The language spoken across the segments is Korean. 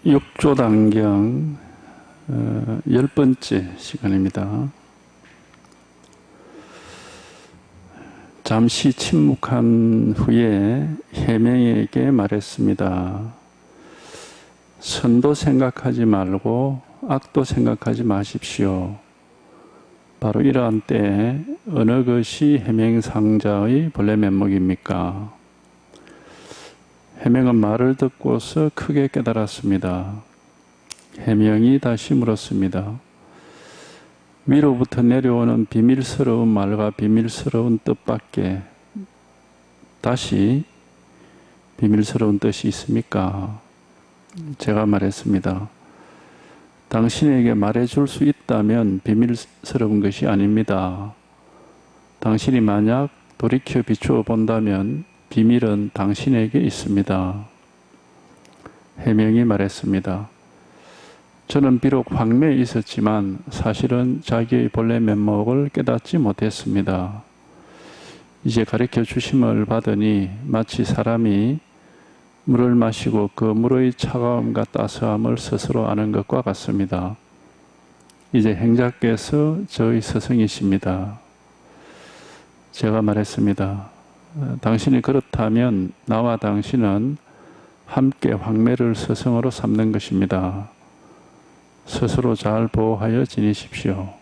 육조단경 10번째 시간입니다. 잠시 침묵한 후에 해명에게 말했습니다. 선도 생각하지 말고 악도 생각하지 마십시오. 바로 이러한 때에 어느 것이 해명상자의 본래 면목입니까? 해명은 말을 듣고서 크게 깨달았습니다. 해명이 다시 물었습니다. 위로부터 내려오는 비밀스러운 말과 비밀스러운 뜻밖에 다시 비밀스러운 뜻이 있습니까? 제가 말했습니다. 당신에게 말해줄 수 있다면 비밀스러운 것이 아닙니다. 당신이 만약 돌이켜 비추어 본다면 비밀은 당신에게 있습니다. 해명이 말했습니다. 저는 비록 황매에 있었지만 사실은 자기의 본래 면목을 깨닫지 못했습니다. 이제 가르쳐 주심을 받으니 마치 사람이 물을 마시고 그 물의 차가움과 따스함을 스스로 아는 것과 같습니다. 이제 행자께서 저의 스승이십니다. 제가 말했습니다. 당신이 그렇다면 나와 당신은 함께 황매를 스승으로 삼는 것입니다. 스스로 잘 보호하여 지내십시오.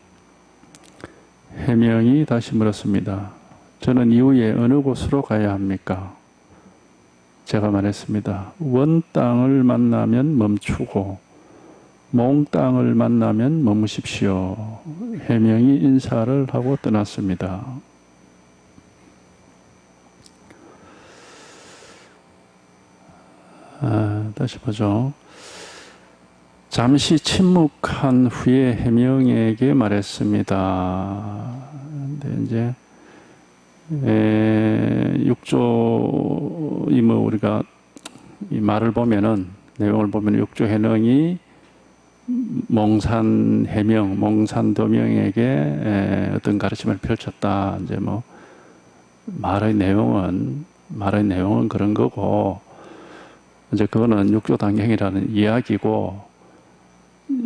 해명이 다시 물었습니다. 저는 이후에 어느 곳으로 가야 합니까? 제가 말했습니다. 원 땅을 만나면 멈추고 몽 땅을 만나면 머무십시오. 해명이 인사를 하고 떠났습니다. 다시 보죠. 잠시 침묵한 후에 해명에게 말했습니다. 근데 이제 육조 뭐 우리가 이 말을 보면은 내용을 보면 육조 해명이 몽산 해명, 몽산 도명에게 어떤 가르침을 펼쳤다. 이제 뭐 말의 내용은 그런 거고 이제 그거는 육조단경이라는 이야기고.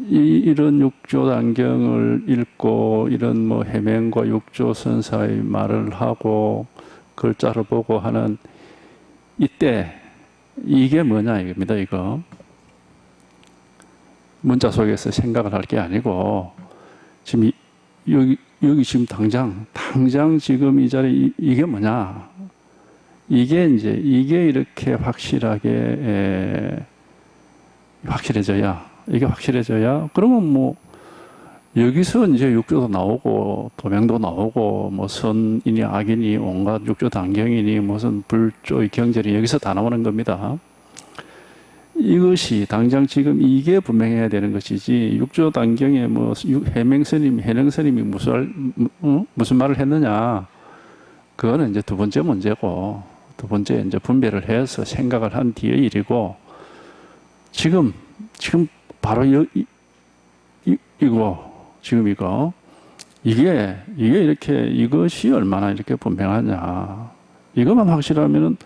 이런 육조단경을 읽고 이런 뭐 해명과 육조선사의 말을 하고 글자를 보고 하는 이때 이게 뭐냐 이겁니다. 이거 문자 속에서 생각을 할 게 아니고 지금 여기 지금 당장 지금 이 자리 이게 뭐냐 이게 이렇게 확실해져야 그러면 뭐 여기서 이제 육조도 나오고 도명도 나오고 뭐 선이니 악이니 온갖 육조단경이니 무슨 불조의 경전이 여기서 다 나오는 겁니다. 이것이 당장 지금 이게 분명해야 되는 것이지 육조단경에 뭐 해명스님이 무슨 말을 했느냐 그거는 이제 두 번째 문제고 두 번째 이제 분별을 해서 생각을 한 뒤의 일이고 지금 바로 이게 이렇게 이것이 얼마나 이렇게 분명하냐 이것만 확실하면은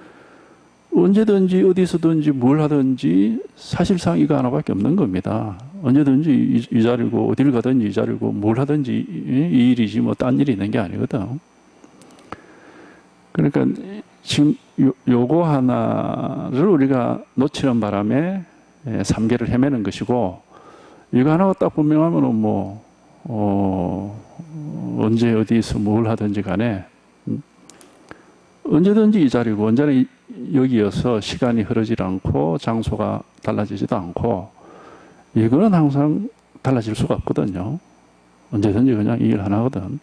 언제든지 어디서든지 뭘 하든지 사실상 이거 하나밖에 없는 겁니다. 언제든지 이 자리고 어딜 가든지 이 자리고 뭘 하든지 이 일이지 뭐 딴 일이 있는 게 아니거든. 그러니까 지금 요거 하나를 우리가 놓치는 바람에 3개를 헤매는 것이고 이거 하나가 딱 분명하면 뭐 언제 어디서 뭘 하든지 간에 언제든지 이 자리고 언제나 여기여서 시간이 흐르지 않고 장소가 달라지지도 않고 이거는 항상 달라질 수가 없거든요. 언제든지 그냥 이 일 하나거든.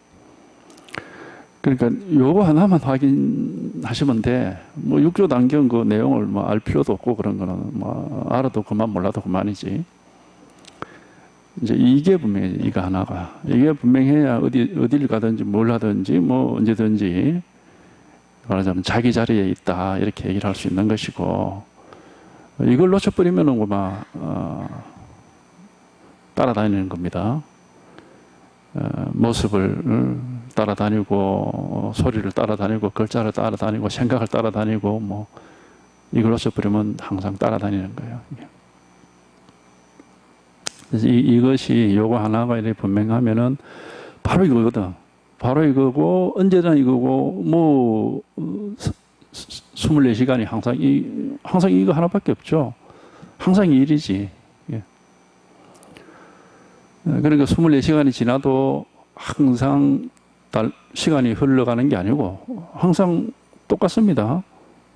그러니까 요거 하나만 확인하시면 돼. 뭐 육조단경 그 내용을 뭐 알 필요도 없고 그런 거는 뭐 알아도 그만 몰라도 그만이지. 이제 이게 분명해. 이거 하나가 이게 분명해야 어딜 가든지 뭘 하든지 뭐 언제든지 말하자면 자기 자리에 있다 이렇게 얘기를 할 수 있는 것이고 이걸 놓쳐버리면은 뭐 따라다니는 겁니다. 모습을 따라다니고 소리를 따라다니고 글자를 따라다니고 생각을 따라다니고 뭐 이걸 놓쳐버리면 항상 따라다니는 거예요. 그래서 이것이 요거 하나가 이렇게 분명하면은 바로 이거거든. 바로 이거고, 언제나 이거고, 뭐, 24시간이 항상 이거 하나밖에 없죠. 항상 이 일이지. 예. 그러니까 24시간이 지나도 항상 시간이 흘러가는 게 아니고, 항상 똑같습니다.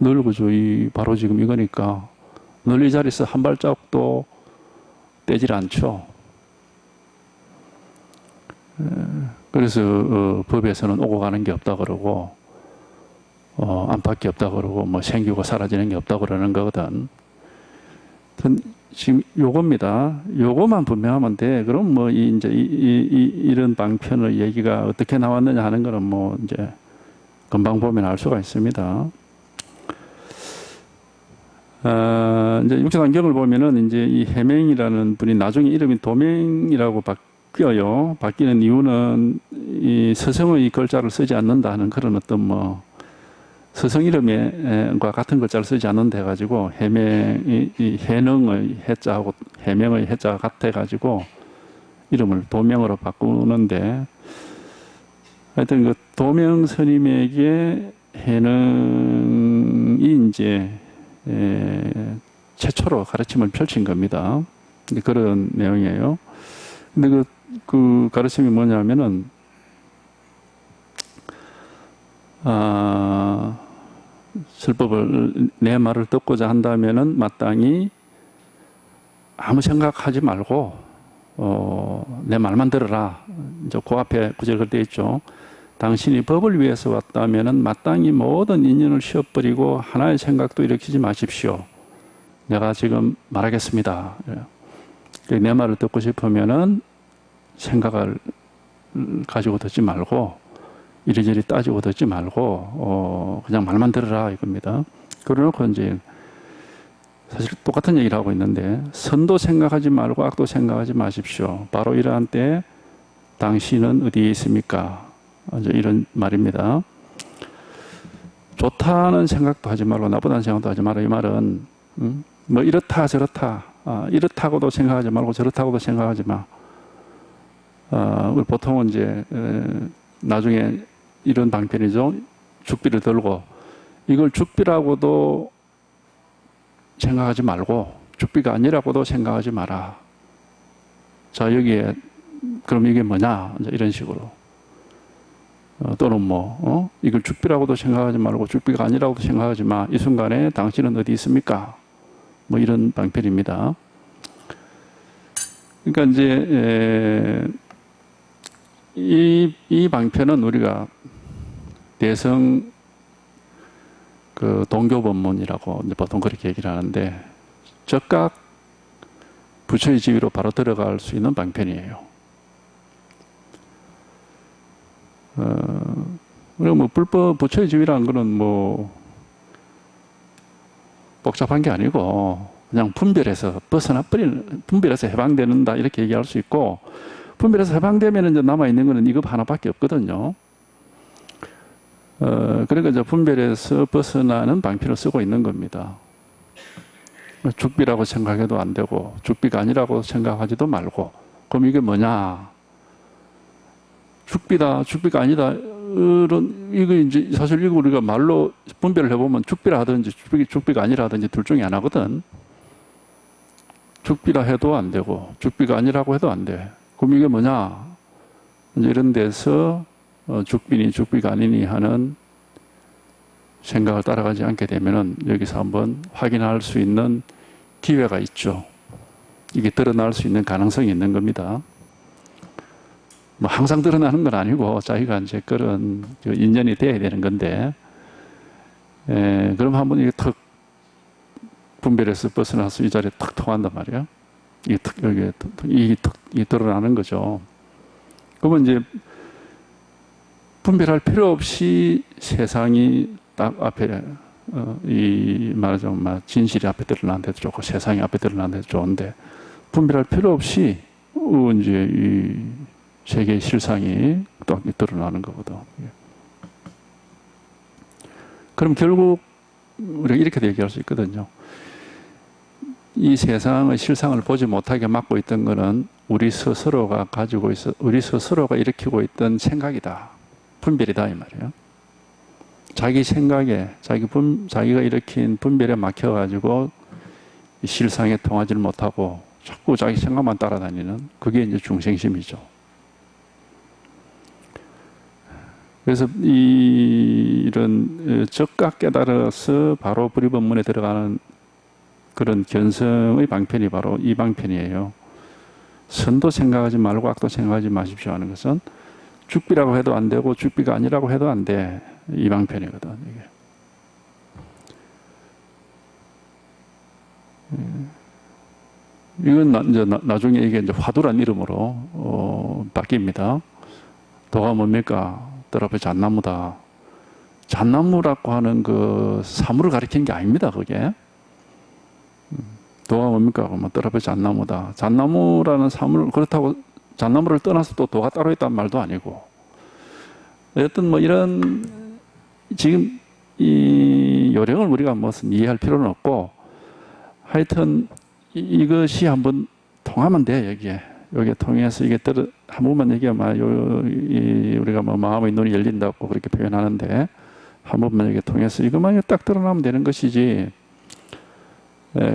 늘 그죠. 바로 지금 이거니까. 늘 이 자리에서 한 발짝도 떼질 않죠. 그래서 법에서는 오고 가는 게 없다 그러고 안팎이 없다 그러고 뭐 생기고 사라지는 게 없다 그러는 거거든. 지금 요겁니다. 요거만 분명하면 돼. 그럼 뭐 이제 이런 방편의 얘기가 어떻게 나왔느냐 하는 거는 뭐 이제 금방 보면 알 수가 있습니다. 이제 육체단경을 보면은 이제 이 해맹이라는 분이 나중에 이름이 도맹이라고 바뀌어요. 바뀌는 이유는 이 서성의 글자를 쓰지 않는다는 그런 어떤 뭐 서성 이름과 같은 글자를 쓰지 않는다 해가지고 이 해능의 해자하고 해명의 해자가 같아가지고 이름을 도명으로 바꾸는데 하여튼 그 도명 스님에게 해능이 이제 최초로 가르침을 펼친 겁니다. 그런 내용이에요. 근데 그 가르침이 뭐냐면은, 설법을, 내 말을 듣고자 한다면은 마땅히 아무 생각하지 말고, 내 말만 들어라. 이제 그 앞에 구절 그렇게 되어 있죠. 당신이 법을 위해서 왔다면은 마땅히 모든 인연을 쉬어버리고 하나의 생각도 일으키지 마십시오. 내가 지금 말하겠습니다. 내 말을 듣고 싶으면은 생각을 가지고 듣지 말고 이리저리 따지고 듣지 말고 그냥 말만 들으라 이겁니다. 그러놓고 이제 사실 똑같은 얘기를 하고 있는데 선도 생각하지 말고 악도 생각하지 마십시오. 바로 이러한 때에 당신은 어디에 있습니까? 이제 이런 말입니다. 좋다는 생각도 하지 말고 나쁘다는 생각도 하지 마라. 이 말은 뭐 이렇다 저렇다 이렇다고도 생각하지 말고 저렇다고도 생각하지 마. 보통은 이제 나중에 이런 방편이죠. 죽비를 들고 이걸 죽비라고도 생각하지 말고 죽비가 아니라고도 생각하지 마라. 자 여기에 그럼 이게 뭐냐 이제 이런 식으로. 또는 뭐 이걸 죽비라고도 생각하지 말고 죽비가 아니라고도 생각하지 마. 이 순간에 당신은 어디 있습니까? 뭐 이런 방편입니다. 그러니까 이제 이 방편은 우리가 대성 그 동교법문이라고 이제 보통 그렇게 얘기를 하는데 즉각 부처의 지위로 바로 들어갈 수 있는 방편이에요. 그리고 뭐 불법 부처의 지위라는 거는 뭐 복잡한 게 아니고 그냥 분별해서 분별해서 해방되는다 이렇게 얘기할 수 있고 분별해서 해방되면 이제 남아 있는 거는 이것 하나밖에 없거든요. 그러니까 이제 분별해서 벗어나는 방편을 쓰고 있는 겁니다. 죽비라고 생각해도 안 되고 죽비가 아니라고 생각하지도 말고 그럼 이게 뭐냐? 죽비가 아니다. 이거 이제 사실 이거 우리가 말로 분별을 해보면 죽비라 하든지 죽비가 아니라 하든지 둘 중에 하나거든. 죽비라 해도 안 되고 죽비가 아니라고 해도 안 돼. 그럼 이게 뭐냐? 이제 이런 데서 죽비니 죽비가 아니니 하는 생각을 따라가지 않게 되면은 여기서 한번 확인할 수 있는 기회가 있죠. 이게 드러날 수 있는 가능성이 있는 겁니다. 뭐 항상 드러나는 건 아니고 자기가 이제 그런 인연이 돼야 되는 건데, 그럼 한번 이게 턱 분별해서 벗어나서 이 자리에 탁 통한단 말이야. 이게 드러나는 거죠. 그러면 이제 분별할 필요 없이 세상이 딱 앞에 말하자면 진실이 앞에 드러나는 데도 좋고 세상이 앞에 드러나는 데도 좋은데 분별할 필요 없이 이제 이 세계의 실상이 또 드러나는 거거든. 그럼 결국 우리가 이렇게도 얘기할 수 있거든요. 이 세상의 실상을 보지 못하게 막고 있던 것은 우리 스스로가 가지고 우리 스스로가 일으키고 있던 생각이다. 분별이다 이 말이에요. 자기 생각에 자기가 일으킨 분별에 막혀가지고 실상에 통하지를 못하고 자꾸 자기 생각만 따라다니는 그게 이제 중생심이죠. 그래서 이런 적각 깨달아서 바로 불의법문에 들어가는 그런 견성의 방편이 바로 이 방편이에요. 선도 생각하지 말고 악도 생각하지 마십시오 하는 것은 죽비라고 해도 안 되고 죽비가 아니라고 해도 안 돼. 이 방편이거든. 이건 이제 나중에 이게 이제 화두란 이름으로 바뀝니다. 도가 뭡니까? 뜰 앞에 잣나무다. 잣나무라고 하는 그 사물을 가리키는 게 아닙니다. 그게. 도가 뭡니까? 뜰 앞에 잣나무다. 잣나무라는 사물, 그렇다고 잣나무를 떠나서 또 도가 따로 있다는 말도 아니고. 어떤 뭐 이런, 지금 이 요령을 우리가 무슨 이해할 필요는 없고, 하여튼 이것이 한번 통하면 돼, 여기에. 여기에 통해서 이게 한 번만 얘기하면 우리가 뭐 마음의 눈이 열린다고 그렇게 표현하는데, 한 번만 여기에 통해서 이것만 딱 드러나면 되는 것이지.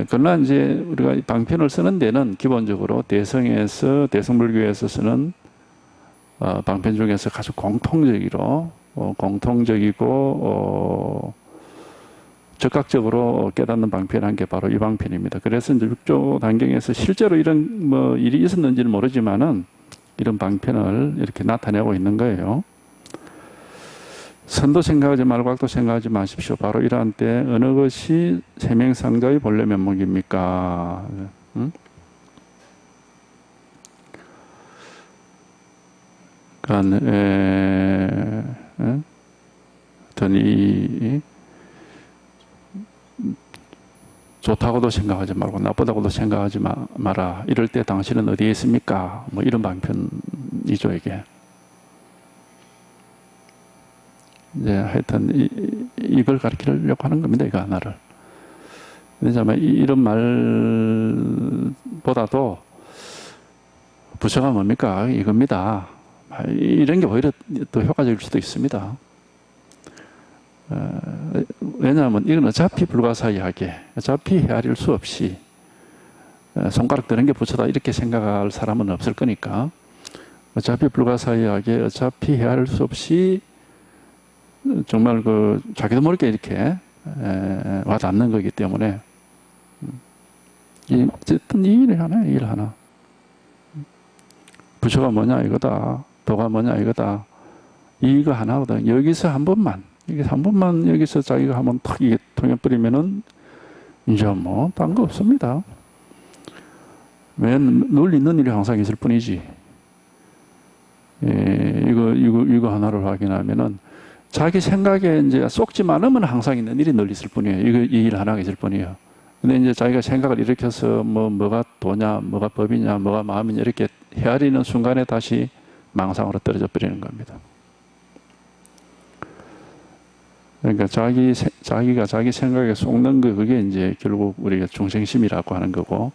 그러나 이제 우리가 방편을 쓰는 데는 기본적으로 대성불교에서 쓰는 방편 중에서 아주 공통적이고 적극적으로 깨닫는 방편한 게 바로 이 방편입니다. 그래서 이제 육조 단경에서 실제로 이런 뭐 일이 있었는지는 모르지만은 이런 방편을 이렇게 나타내고 있는 거예요. 선도 생각하지 말고 악도 생각하지 마십시오. 바로 이러한 때 어느 것이 세명상자의 본래 면목입니까? 응? 그러니까 어떤 이 좋다고도 생각하지 말고 나쁘다고도 생각하지 마라. 이럴 때 당신은 어디에 있습니까? 뭐 이런 방편이죠 이게. 이제 하여튼 이걸 가르치려고 하는 겁니다. 이거 하나를. 왜냐하면 이런 말보다도 부처가 뭡니까? 이겁니다. 이런 게 오히려 더 효과적일 수도 있습니다. 왜냐하면 이건 어차피 불가사의하게 어차피 헤아릴 수 없이 손가락 드는 게 부처다 이렇게 생각할 사람은 없을 거니까 어차피 불가사의하게 어차피 헤아릴 수 없이 정말 그 자기도 모르게 이렇게 와닿는 거기 때문에 어쨌든 이 일 하나 부처가 뭐냐 이거다 도가 뭐냐 이거다 이거 하나거든. 여기서 한 번만 여기서 자기가 한번 탁 이게 통해버리면은 이제 뭐 딴 거 없습니다. 왜 늘 있는 일이 항상 있을 뿐이지. 이거 하나를 확인하면은 자기 생각에 이제 속지 않으면 항상 있는 일이 늘 있을 뿐이에요. 이 일 하나가 있을 뿐이에요. 근데 이제 자기가 생각을 일으켜서 뭐가 도냐, 뭐가 법이냐, 뭐가 마음이냐 이렇게 헤아리는 순간에 다시 망상으로 떨어져 버리는 겁니다. 그러니까 자기가 자기 생각에 속는 거 그게 이제 결국 우리가 중생심이라고 하는 거고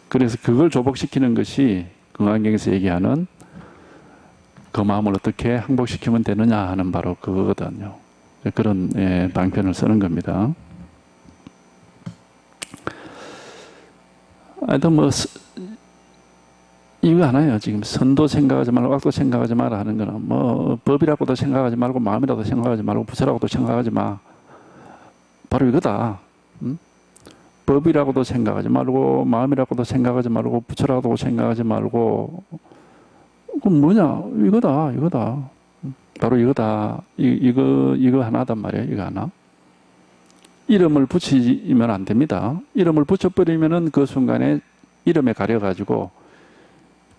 그래서 그걸 조복시키는 것이 금강경에서 얘기하는 그 마음을 어떻게 항복시키면 되느냐 하는 바로 그거거든요. 그런 방편을 쓰는 겁니다. 하여튼 뭐 이거 하나예요. 지금 선도 생각하지 말고 악도 생각하지 마라 하는 거는 뭐 법이라고도 생각하지 말고 마음이라도 생각하지 말고 부처라고도 생각하지 마. 바로 이거다. 응? 법이라고도 생각하지 말고 마음이라고도 생각하지 말고 부처라고도 생각하지 말고 그럼 뭐냐? 이거다. 바로 이거다. 이거 하나단 말이에요. 이거 하나. 이름을 붙이면 안 됩니다. 이름을 붙여버리면은 그 순간에 이름에 가려가지고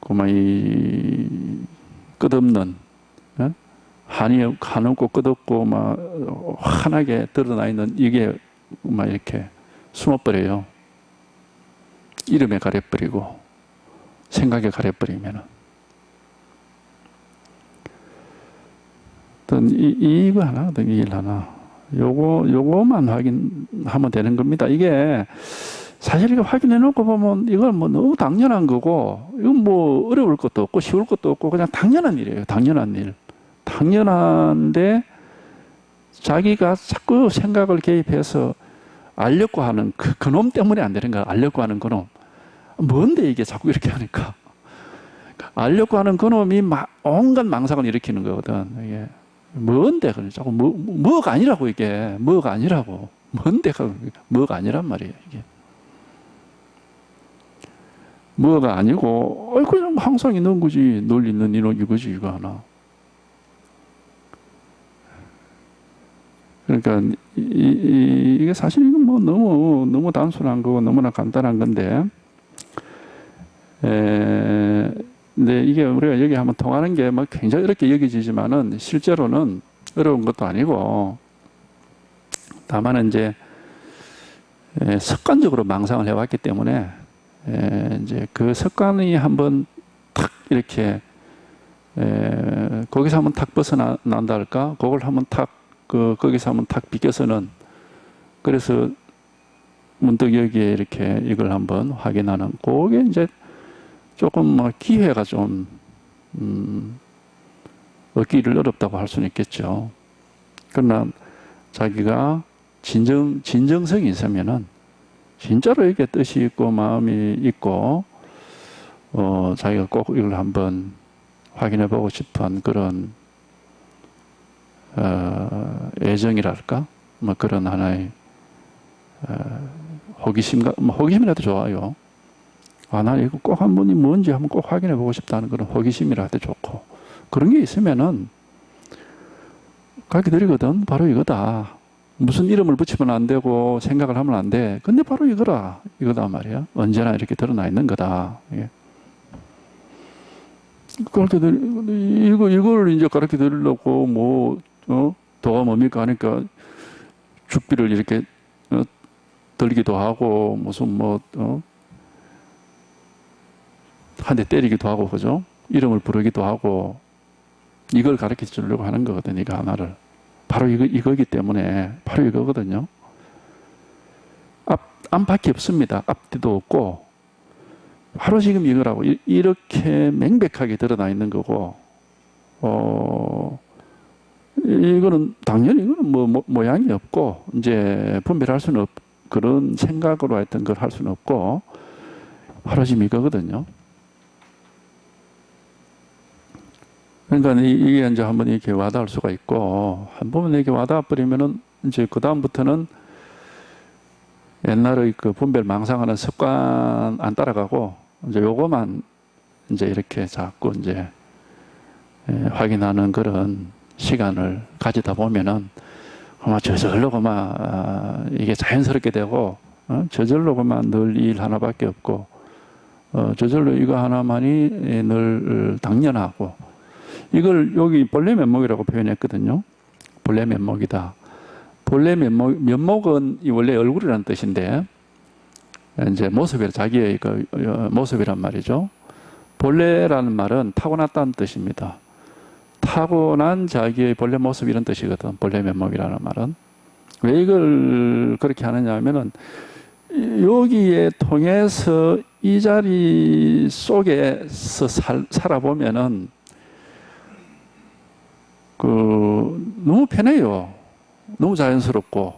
그만 이 끝없는 한없고 끝없고 막 환하게 드러나 있는 이게 막 이렇게 숨어버려요. 이름에 가려버리고 생각에 가려버리면은. 이거 하나, 이 일 하나. 요거만 확인하면 되는 겁니다. 이게 사실 이거 확인해 놓고 보면 이건 뭐 너무 당연한 거고, 이건 뭐 어려울 것도 없고 쉬울 것도 없고 그냥 당연한 일이에요. 당연한 일. 당연한데 자기가 자꾸 생각을 개입해서 알려고 하는 그놈 때문에 안 되는 거야. 알려고 하는 그놈. 뭔데 이게 자꾸 이렇게 하니까. 알려고 하는 그놈이 온갖 망상을 일으키는 거거든. 이게 뭔데 그래. 자꾸 뭐가 아니라고 이게. 뭐가 아니라고. 뭔데가 뭐가 아니란 말이에요. 이게. 뭐가 아니고 그냥 항상 있는 거지. 늘 있는 이거지 이거 하나. 그러니까 이게 사실 이건 뭐 너무 단순한 거고 너무나 간단한 건데, 근데 이게 우리가 여기 한번 통하는 게 뭐 굉장히 어렵게 여겨지지만은 실제로는 어려운 것도 아니고, 다만 이제 습관적으로 망상을 해왔기 때문에 이제 그 습관이 한번 탁 이렇게 거기서 한번 탁 벗어난다 할까? 그걸 한번 탁 거기서 한번 탁 비껴서는, 그래서 문득 여기에 이렇게 이걸 한번 확인하는, 그게 이제 조금 뭐 기회가 좀 얻기를 어렵다고 할 수는 있겠죠. 그러나 자기가 진정성이 있으면은 진짜로 이렇게 뜻이 있고 마음이 있고 자기가 꼭 이걸 한번 확인해 보고 싶은 그런 애정이랄까? 뭐 그런 하나의 호기심이라도 좋아요. 나 이거 꼭 한 번이 뭔지 한번 꼭 확인해 보고 싶다는 그런 호기심이라도 좋고, 그런 게 있으면은 가르쳐 드리거든. 바로 이거다. 무슨 이름을 붙이면 안 되고 생각을 하면 안 돼. 근데 바로 이거다 말이야. 언제나 이렇게 드러나 있는 거다. 예. 이걸 이제 가르쳐 드리려고 도가 뭡니까 하니까 죽비를 이렇게 들기도 하고 무슨 한 대 때리기도 하고, 그죠? 이름을 부르기도 하고, 이걸 가르쳐 주려고 하는 거거든요. 이거 하나를. 바로 이거기 때문에 바로 이거거든요. 앞밖에 없습니다. 앞뒤도 없고 바로 지금 이거라고. 이렇게 명백하게 드러나 있는 거고, 이거는 당연히 이거는 모양이 없고 이제 분별할 수는 그런 생각으로 하여튼 걸 할 수는 없고, 바로 지금 이거거든요. 그러니까 이게 이제 한번 이렇게 와닿을 수가 있고, 한 번 이렇게 와닿아 버리면은 이제 그 다음부터는 옛날의 그 분별 망상하는 습관 안 따라가고 이제 요거만 이제 이렇게 자꾸 이제 확인하는 그런 시간을 가지다 보면은 아마 저절로 그만 이게 자연스럽게 되고, 저절로 그만 늘 일 하나밖에 없고, 저절로 이거 하나만이 늘 당연하고, 이걸 여기 본래 면목이라고 표현했거든요. 본래 면목이다. 본래 면목은 원래 얼굴이라는 뜻인데, 이제 자기의 그 모습이란 말이죠. 본래라는 말은 타고났다는 뜻입니다. 타고난 자기의 본래 모습 이런 뜻이거든. 본래 면목이라는 말은. 왜 이걸 그렇게 하느냐 하면은 여기에 통해서 이 자리 속에서 살아보면은 너무 편해요. 너무 자연스럽고,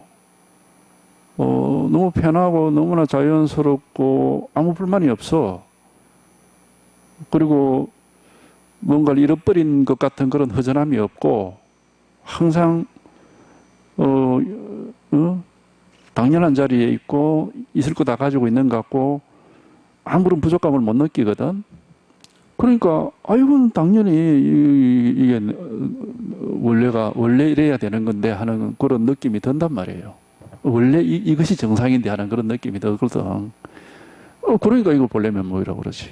너무 편하고 너무나 자연스럽고 아무 불만이 없어. 그리고 뭔가를 잃어버린 것 같은 그런 허전함이 없고, 항상 당연한 자리에 있고 있을 거 다 가지고 있는 것 같고 아무런 부족감을 못 느끼거든. 그러니까 이건 당연히 이게 원래 이래야 되는 건데 하는 그런 느낌이 든단 말이에요. 원래 이것이 정상인데 하는 그런 느낌이 들거든. 그러니까 이걸 본래 면목이라고 그러지.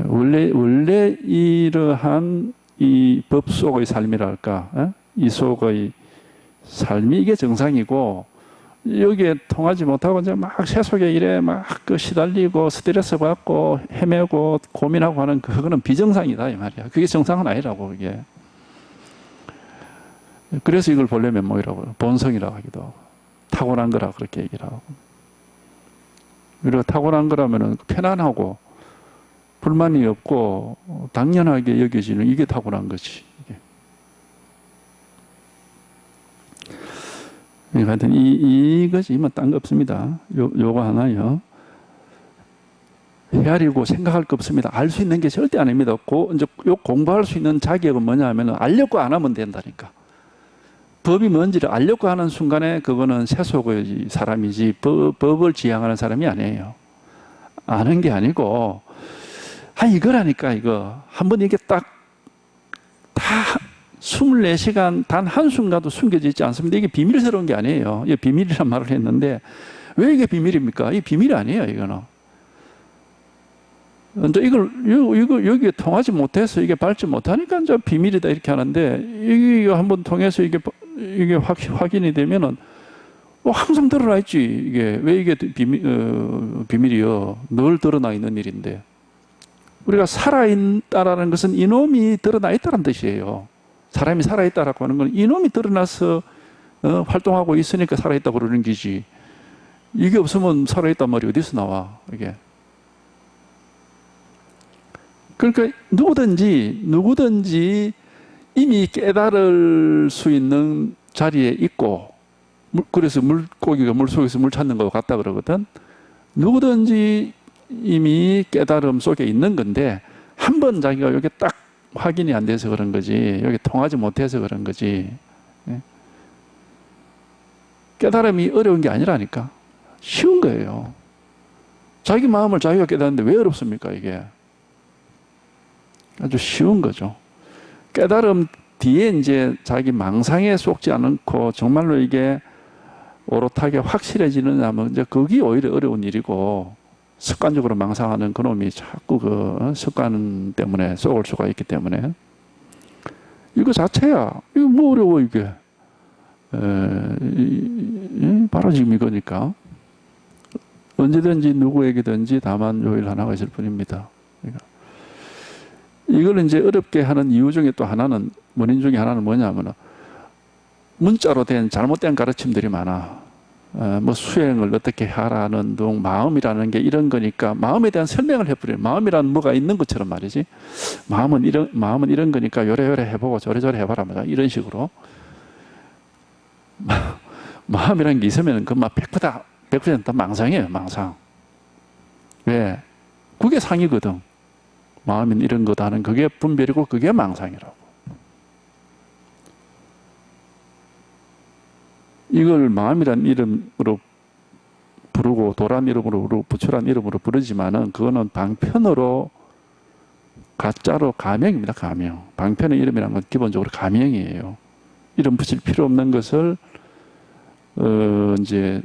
원래 이러한 이 법 속의 삶이랄까, 이 속의 삶이 이게 정상이고, 여기에 통하지 못하고 이제 막 세속에 이래 막 시달리고 스트레스 받고 헤매고 고민하고 하는 그거는 비정상이다 이 말이야. 그게 정상은 아니라고. 그게 그래서 이걸 본래 면목이라고 해요. 본성이라고 하기도 하고 타고난 거라 그렇게 얘기를 하고. 그리고 타고난 거라면은 편안하고 불만이 없고 당연하게 여겨지는 이게 타고난 거지. 하여튼 이것이 딴 거 없습니다. 요거 하나요. 헤아리고 생각할 거 없습니다. 알 수 있는 게 절대 아닙니다. 이제 요 공부할 수 있는 자격은 뭐냐 하면 알려고 안 하면 된다니까. 법이 뭔지를 알려고 하는 순간에 그거는 세속의 사람이지 법을 지향하는 사람이 아니에요. 아는 게 아니고 이거라니까 이거. 한번 이게 다 24시간 단 한순간도 숨겨져 있지 않습니다. 이게 비밀스러운 게 아니에요. 이게 비밀이란 말을 했는데 왜 이게 비밀입니까? 이게 비밀이 아니에요, 이거는. 이제 이거 여기에 통하지 못해서 이게 밟지 못하니까 이제 비밀이다 이렇게 하는데 이게 한번 통해서 이게 확인이 되면은 항상 드러나 있지. 이게 왜 이게 비밀이요? 늘 드러나 있는 일인데. 우리가 살아있다라는 것은 이놈이 드러나 있다는 뜻이에요. 사람이 살아있다라고 하는 건 이놈이 드러나서 활동하고 있으니까 살아있다고 그러는 기지. 이게 없으면 살아있단 말이 어디서 나와, 이게. 그러니까 누구든지 이미 깨달을 수 있는 자리에 있고, 그래서 물고기가 물속에서 물 찾는 것 같다 그러거든. 누구든지 이미 깨달음 속에 있는 건데 한 번 자기가 여기 딱 확인이 안 돼서 그런 거지, 여기 통하지 못해서 그런 거지. 깨달음이 어려운 게 아니라니까. 쉬운 거예요. 자기 마음을 자기가 깨닫는데 왜 어렵습니까, 이게? 아주 쉬운 거죠. 깨달음 뒤에 이제 자기 망상에 속지 않고 정말로 이게 오롯하게 확실해지느냐면 이제 그게 오히려 어려운 일이고, 습관적으로 망상하는 그놈이 자꾸 그 습관 때문에 쏘을 수가 있기 때문에 이거 자체야. 이거 뭐 어려워 이게. 바로 지금 이거니까. 언제든지 누구에게든지 다만 요일 하나가 있을 뿐입니다. 그러니까 이걸 이제 어렵게 하는 이유 중에 또 하나는, 원인 중에 하나는 뭐냐면 문자로 된 잘못된 가르침들이 많아. 뭐 수행을 어떻게 하라는 등 마음이라는 게 이런 거니까 마음에 대한 설명을 해버려요. 마음이라는 뭐가 있는 것처럼 말이지. 마음은 이런 거니까 요래요래 해보고 저래저래 해봐라. 이런 식으로. 마음이라는 게 있으면 그만 100% 망상이에요. 망상. 왜? 그게 상이거든. 마음은 이런 거다 하는 그게 분별이고 그게 망상이라고. 이걸 마음이란 이름으로 부르고 도란 이름으로 부처란 이름으로 부르지만은 그거는 방편으로 가짜로 가명입니다. 가명. 방편의 이름이란 건 기본적으로 가명이에요. 이름 붙일 필요 없는 것을 이제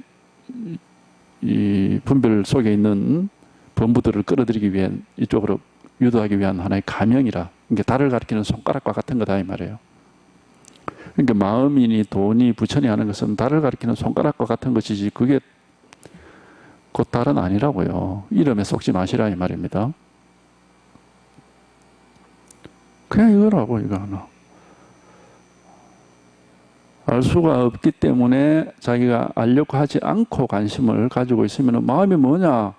이 분별 속에 있는 범부들을 끌어들이기 위한, 이쪽으로 유도하기 위한 하나의 가명이라. 이게 달을 가리키는 손가락과 같은 거다 이 말이에요. 그러니까 마음이니 돈이 부처니 하는 것은 달을 가리키는 손가락과 같은 것이지 그게 곧 달은 아니라고요. 이름에 속지 마시라 이 말입니다. 그냥 이거라고, 이거 하나. 알 수가 없기 때문에 자기가 알려고 하지 않고 관심을 가지고 있으면 마음이 뭐냐?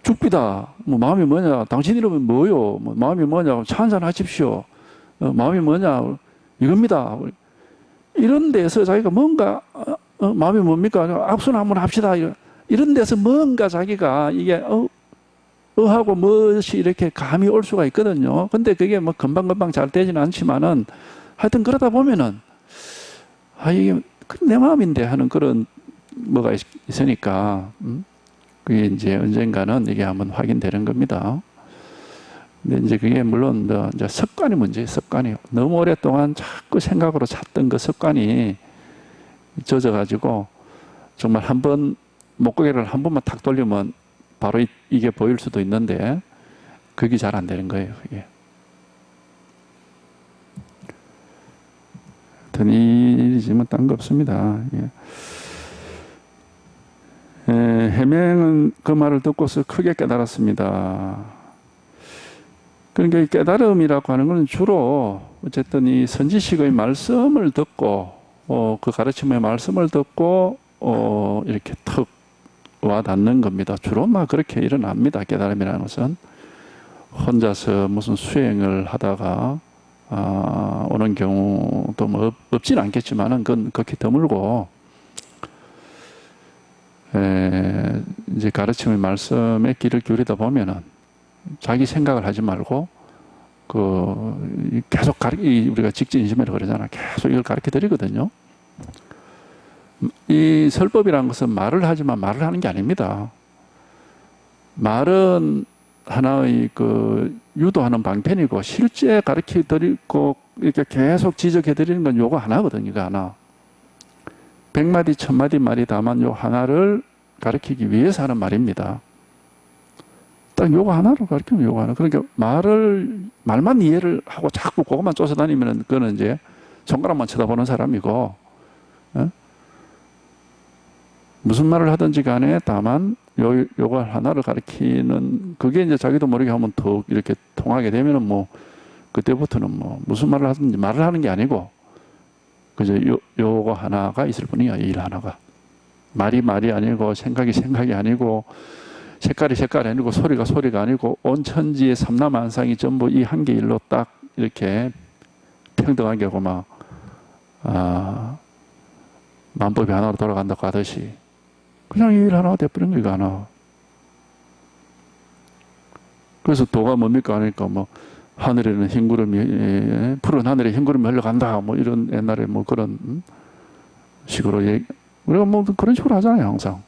죽비다. 뭐 마음이 뭐냐? 당신 이름은 뭐요? 뭐 마음이 뭐냐? 차 한잔 하십시오. 마음이 뭐냐? 이겁니다. 이런 데서 자기가 뭔가 마음이 뭡니까? 악수나 한번 합시다. 이런 데서 뭔가 자기가 이게 하고 무엇이 이렇게 감이 올 수가 있거든요. 근데 그게 뭐 금방금방 잘 되지는 않지만은 하여튼 그러다 보면은 이게 내 마음인데 하는 그런 뭐가 있으니까 그게 이제 언젠가는 이게 한번 확인되는 겁니다. 근데 이제 그게 물론 이제 습관이 문제예요. 습관이 너무 오랫동안 자꾸 생각으로 찼던 그 습관이 젖어가지고 정말 한번 목고개를 한 번만 탁 돌리면 바로 이게 보일 수도 있는데 그게 잘 안 되는 거예요. 그게. 하여튼 이 일이지만 딴 거 없습니다. 해명은 그 말을 듣고서 크게 깨달았습니다. 그러니까 이 깨달음이라고 하는 것은 주로 어쨌든 이 선지식의 말씀을 듣고 그 가르침의 말씀을 듣고 이렇게 턱 와닿는 겁니다. 주로 막 그렇게 일어납니다. 깨달음이라는 것은 혼자서 무슨 수행을 하다가 오는 경우도 뭐 없진 않겠지만은 그건 극히 드물고 이제 가르침의 말씀에 귀를 기울이다 보면은 자기 생각을 하지 말고 계속 우리가 직진심이라고 그러잖아. 계속 이걸 가르쳐 드리거든요. 이 설법이라는 것은 말을 하지만 말을 하는 게 아닙니다. 말은 하나의 유도하는 방편이고 실제 가르쳐 드리고 이렇게 계속 지적해 드리는 건 요거 하나거든요. 이거 하나. 100마디, 1000마디 말이 다만 요 하나를 가르치기 위해서 하는 말입니다. 딱 요거 하나로 가르치면 요거 하나. 그러니까 말만 이해를 하고 자꾸 그것만 쫓아다니면 그거는 이제 손가락만 쳐다보는 사람이고, 무슨 말을 하든지 간에 다만 요거 하나를 가르치는, 그게 이제 자기도 모르게 하면 더 이렇게 통하게 되면은 뭐, 그때부터는 뭐, 무슨 말을 하든지 말을 하는 게 아니고, 그저 요거 하나가 있을 뿐이야, 일 하나가. 말이 아니고, 생각이 아니고, 색깔이 아니고, 소리가 아니고, 온 천지의 삼라만상이 전부 이 한 개 일로 딱 이렇게 평등하게 하고 만법이 하나로 돌아간다고 하듯이, 그냥 이 일 하나가 돼버린 거, 이거 하나. 그래서 도가 뭡니까? 하니까 뭐, 하늘에는 흰구름이, 푸른 하늘에 흰구름이 흘러간다. 뭐 이런 옛날에 뭐 그런 식으로 우리가 뭐 그런 식으로 하잖아요, 항상.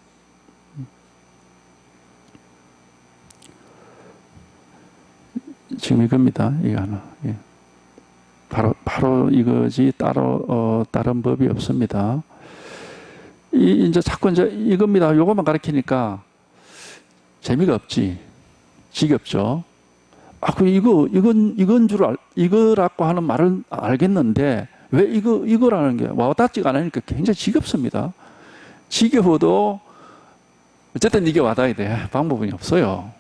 지금 이겁니다. 이거 하나. 예. 바로 이거지 다른 법이 없습니다. 이제 자꾸 이제 이겁니다. 요것만 가르치니까 재미가 없지. 지겹죠. 이거라고 하는 말을 알겠는데, 왜 이거라는 게 와닿지가 않으니까 굉장히 지겹습니다. 지겨워도, 어쨌든 이게 와닿아야 돼. 방법이 없어요.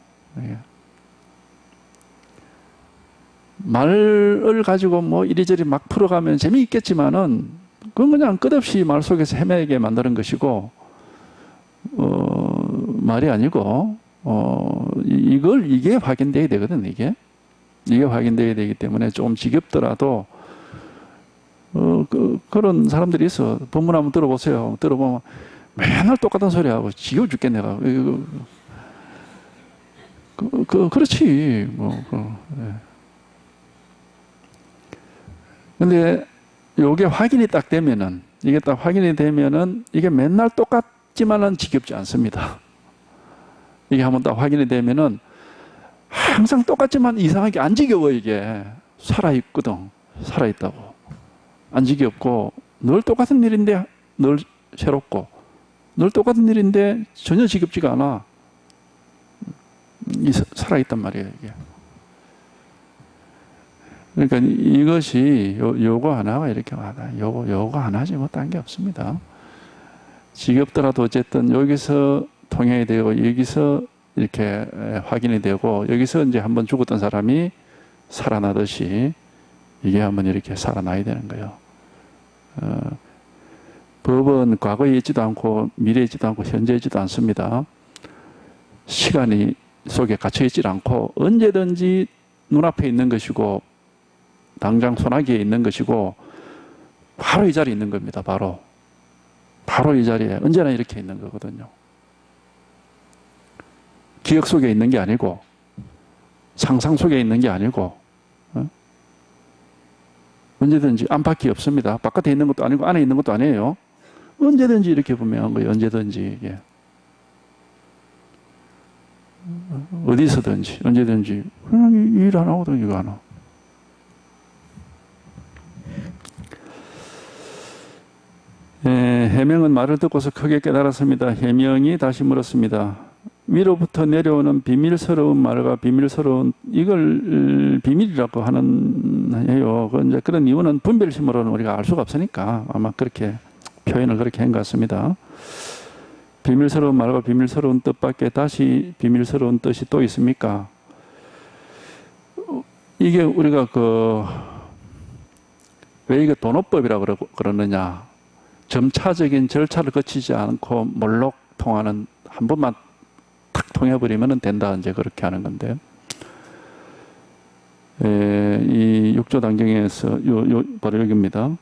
말을 가지고 뭐 이리저리 막 풀어가면 재미있겠지만은, 그건 그냥 끝없이 말 속에서 헤매게 만드는 것이고, 말이 아니고, 이게 확인되어야 되거든, 이게 확인되어야 되기 때문에 조금 지겹더라도, 그런 사람들이 있어. 법문 한번 들어보세요. 들어보면 맨날 똑같은 소리 하고 지겨워 죽겠네. 그렇지. 근데 요게 확인이 딱 되면은, 이게 맨날 똑같지만은 지겹지 않습니다. 이게 한번 딱 확인이 되면은 항상 똑같지만 이상하게 안 지겨워. 이게 살아있거든. 살아있다고. 안 지겹고, 늘 똑같은 일인데 늘 새롭고, 늘 똑같은 일인데 전혀 지겹지가 않아. 살아있단 말이에요, 이게. 그러니까 이것이 요거 하나가 이렇게 와다. 요거 하나지 뭐 딴 게 없습니다. 지겹더라도 어쨌든 여기서 통해야 되고, 여기서 이렇게 확인이 되고, 여기서 이제 한번 죽었던 사람이 살아나듯이 이게 한번 이렇게 살아나야 되는 거예요. 법은 과거에 있지도 않고 미래에 있지도 않고 현재에 있지도 않습니다. 시간이 속에 갇혀 있지 않고 언제든지 눈앞에 있는 것이고, 당장 소나기에 있는 것이고, 바로 이 자리에 있는 겁니다. 바로 이 자리에 언제나 이렇게 있는 거거든요. 기억 속에 있는 게 아니고, 상상 속에 있는 게 아니고, 언제든지 안팎이 없습니다. 바깥에 있는 것도 아니고 안에 있는 것도 아니에요. 언제든지 이렇게 분명한 거예요. 언제든지. 예. 어디서든지 언제든지 그냥 일 안 하거든. 이거 하나. 해명은 말을 듣고서 크게 깨달았습니다. 해명이 다시 물었습니다. 위로부터 내려오는 비밀스러운 말과 이걸 비밀이라고 해요. 이제 그런 이유는 분별심으로는 우리가 알 수가 없으니까 아마 그렇게 표현을 그렇게 한 것 같습니다. 비밀스러운 말과 비밀스러운 뜻밖에 다시 비밀스러운 뜻이 또 있습니까? 이게 우리가 왜 이게 도노법이라고 그러느냐. 점차적인 절차를 거치지 않고 몰록 통하는, 한 번만 탁 통해버리면 된다. 이제 그렇게 하는 건데. 이 육조 단경에서 바로 여기입니다.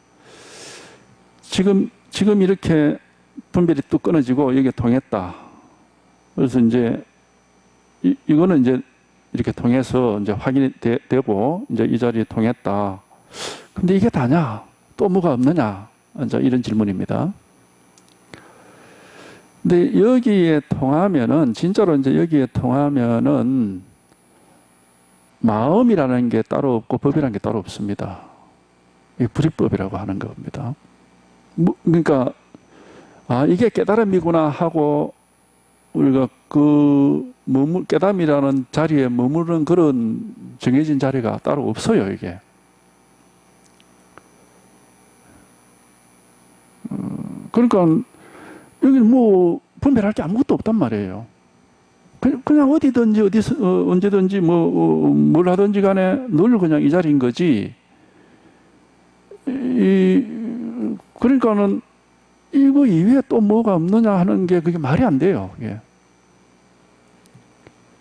지금 이렇게 분별이 뚝 끊어지고 여기에 통했다. 그래서 이제 이거는 이제 이렇게 통해서 이제 확인이 되고 이제 이 자리에 통했다. 근데 이게 다냐? 또 뭐가 없느냐? 이제 이런 질문입니다. 근데 여기에 통하면은 진짜로 이제 여기에 통하면은 마음이라는 게 따로 없고 법이라는 게 따로 없습니다. 이게 불이법이라고 하는 겁니다. 그러니까 이게 깨달음이구나 하고 우리가 깨달음이라는 자리에 머무르는 그런 정해진 자리가 따로 없어요, 이게. 그러니까 여기는 뭐 분별할 게 아무것도 없단 말이에요. 그냥 어디든지 언제든지 뭘 하든지 간에 늘 그냥 이 자리인 거지. 그러니까는 이거 이외에 또 뭐가 없느냐 하는 게 그게 말이 안 돼요.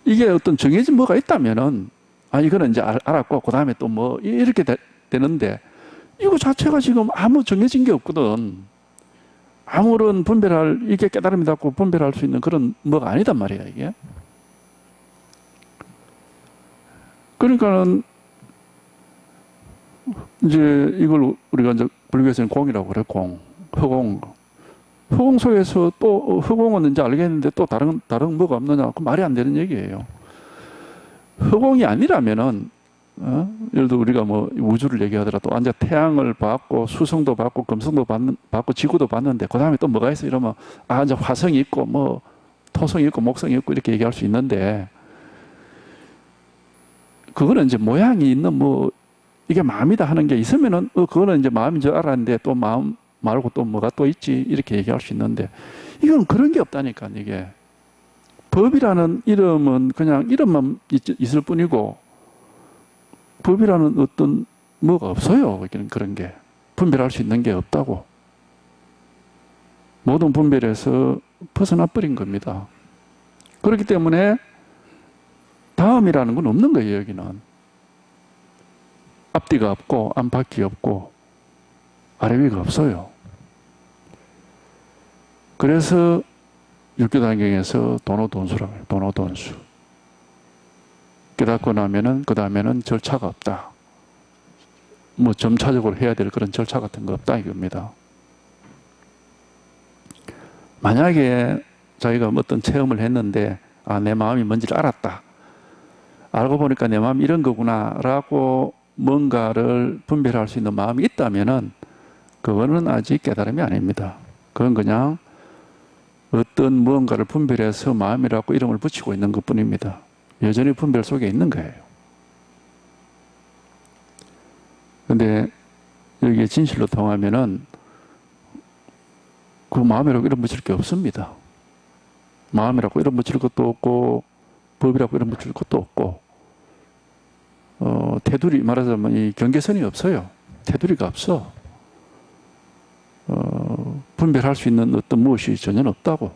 이게 어떤 정해진 뭐가 있다면은 이거는 이제 알았고 그 다음에 또 뭐 이렇게 되는데 이거 자체가 지금 아무 정해진 게 없거든. 아무런 이게 깨달음이라고 분별할 수 있는 그런 뭐가 아니단 말이야, 이게. 그러니까는 이제 이걸 우리가 이제 불교에서는 공이라고 그래, 공. 허공. 허공 속에서 또 허공은 이제 알겠는데 또 다른 뭐가 없느냐? 그 말이 안 되는 얘기예요. 허공이 아니라면은 예를 들어 우리가 뭐 우주를 얘기하더라도 완전 태양을 봤고 수성도 봤고 금성도 봤고 지구도 봤는데 그 다음에 또 뭐가 있어 이러면 이제 화성이 있고 뭐 토성이 있고 목성이 있고 이렇게 얘기할 수 있는데 그거는 이제 모양이 있는 뭐 이게 마음이다 하는 게 있으면은 그거는 이제 마음인 줄 알았는데 또 마음 말고 또 뭐가 또 있지 이렇게 얘기할 수 있는데 이건 그런 게 없다니까. 이게 법이라는 이름은 그냥 이름만 있을 뿐이고 법이라는 어떤 뭐가 없어요. 그런 게 분별할 수 있는 게 없다고. 모든 분별에서 벗어나 버린 겁니다. 그렇기 때문에 다음이라는 건 없는 거예요. 여기는 앞뒤가 없고 안팎이 없고 아래 위가 없어요. 그래서 육교단경에서 도노돈수라고 해요. 도노돈수. 깨닫고 나면은 그 다음에는 절차가 없다. 뭐 점차적으로 해야 될 그런 절차 같은 거 없다 이겁니다. 만약에 자기가 어떤 체험을 했는데 내 마음이 뭔지를 알았다. 알고 보니까 내 마음이 이런 거구나 라고 뭔가를 분별할 수 있는 마음이 있다면은 그거는 아직 깨달음이 아닙니다. 그건 그냥 어떤 무언가를 분별해서 마음이라고 이름을 붙이고 있는 것 뿐입니다. 여전히 분별 속에 있는 거예요. 근데 여기에 진실로 통하면은 그 마음이라고 이름 붙일 게 없습니다. 마음이라고 이름 붙일 것도 없고 법이라고 이름 붙일 것도 없고 테두리 말하자면 이 경계선이 없어요. 테두리가 없어. 분별할 수 있는 어떤 무엇이 전혀 없다고.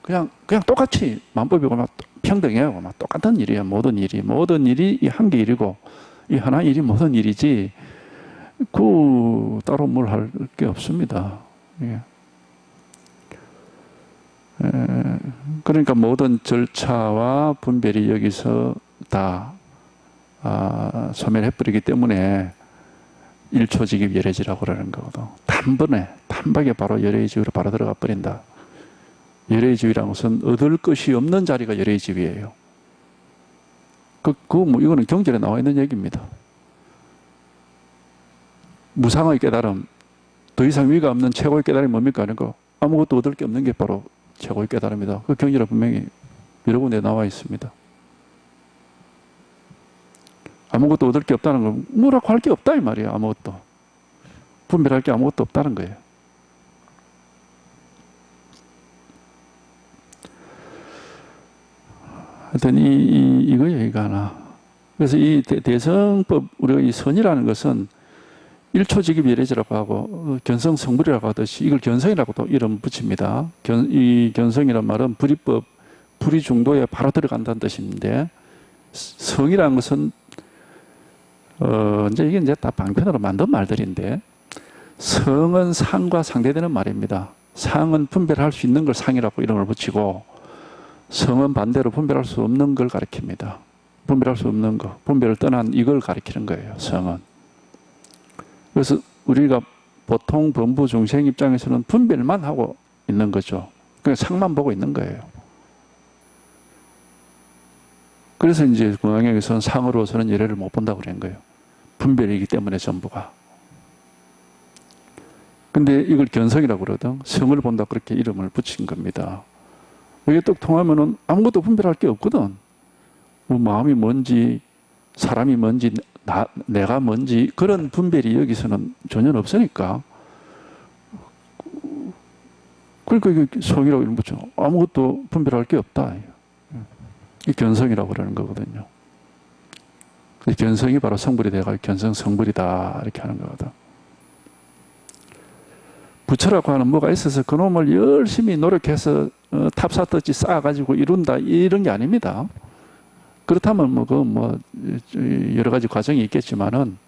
그냥 똑같이 만법이고 막 평등해요. 막 똑같은 일이에요. 모든 일이 이 한 개 일이고 이 하나 일이 모든 일이지. 따로 뭘 할 게 없습니다. 예. 그러니까 모든 절차와 분별이 여기서 다 소멸해버리기 때문에 일초직입 열애지라고 그러는 거거든. 단박에 바로 열애지위로 바로 들어가 버린다. 열애지위라는 것은 얻을 것이 없는 자리가 열애지위예요. 이거는 경전에 나와 있는 얘기입니다. 무상의 깨달음, 더 이상 위가 없는 최고의 깨달음이 뭡니까? 그러니까 아무것도 얻을 게 없는 게 바로 최고의 깨달음이다. 그 경전에 분명히 여러 군데 나와 있습니다. 아무것도 얻을 게 없다는 건 뭐라고 할 게 없다 이 말이에요. 아무것도. 분별할 게 아무것도 없다는 거예요. 하여튼 이거예요. 이거 하나. 그래서 이 대성법, 우리가 이 선이라는 것은 일초직입예례지라고 하고 견성성불이라고 하듯이 이걸 견성이라고도 이름 붙입니다. 이 견성이란 말은 불이법, 불이 중도에 바로 들어간다는 뜻인데, 성이라는 것은 이제 이게 이제 다 방편으로 만든 말들인데, 성은 상과 상대되는 말입니다. 상은 분별할 수 있는 걸 상이라고 이름을 붙이고, 성은 반대로 분별할 수 없는 걸 가리킵니다. 분별할 수 없는 거, 분별을 떠난 이걸 가리키는 거예요, 성은. 그래서 우리가 보통 범부 중생 입장에서는 분별만 하고 있는 거죠. 그냥 상만 보고 있는 거예요. 그래서 이제 공양에서는 상으로서는 예례를 못 본다고 그런 거예요. 분별이기 때문에 전부가. 근데 이걸 견성이라고 그러거든. 성을 본다 그렇게 이름을 붙인 겁니다. 이게 또 통하면은 아무것도 분별할 게 없거든. 뭐 마음이 뭔지, 사람이 뭔지, 내가 뭔지 그런 분별이 여기서는 전혀 없으니까. 그러니까 이게 성이라고 이름 붙여. 아무것도 분별할 게 없다. 이 견성이라고 그러는 거거든요. 견성이 바로 성불이 돼가 견성 성불이다 이렇게 하는 거거든. 부처라고 하는 뭐가 있어서 그놈을 열심히 노력해서 탑사떡지 쌓아가지고 이룬다 이런 게 아닙니다. 그렇다면 뭐 여러 가지 과정이 있겠지만은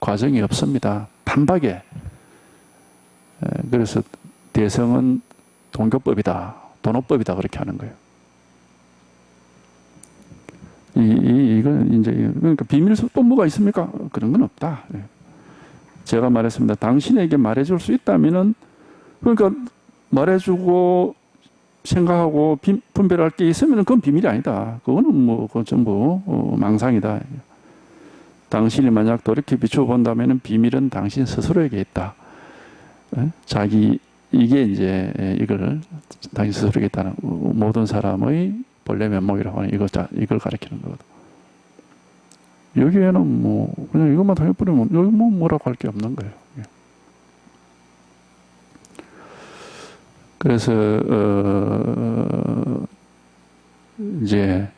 과정이 없습니다. 단박에. 그래서 대성은 동교법이다, 도노법이다 그렇게 하는 거예요. 이건 이제 그러니까 비밀수 또 뭐가 있습니까? 그런 건 없다. 제가 말했습니다. 당신에게 말해줄 수 있다면은 그러니까 말해주고 생각하고 분별할 게 있으면 그건 비밀이 아니다. 그거는 뭐 그건 전부 망상이다. 당신이 만약 돌이켜 비춰본다면 비밀은 당신 스스로에게 있다. 자기 이게 이제 이걸 당신 스스로에게 있다는 모든 사람의 본래 면목이라고 하는 이걸 가리키는 거거든. 여기에는 뭐 그냥 이것만 당해버리면 여기 뭐 뭐라고 할 게 없는 거예요. 그래서 이제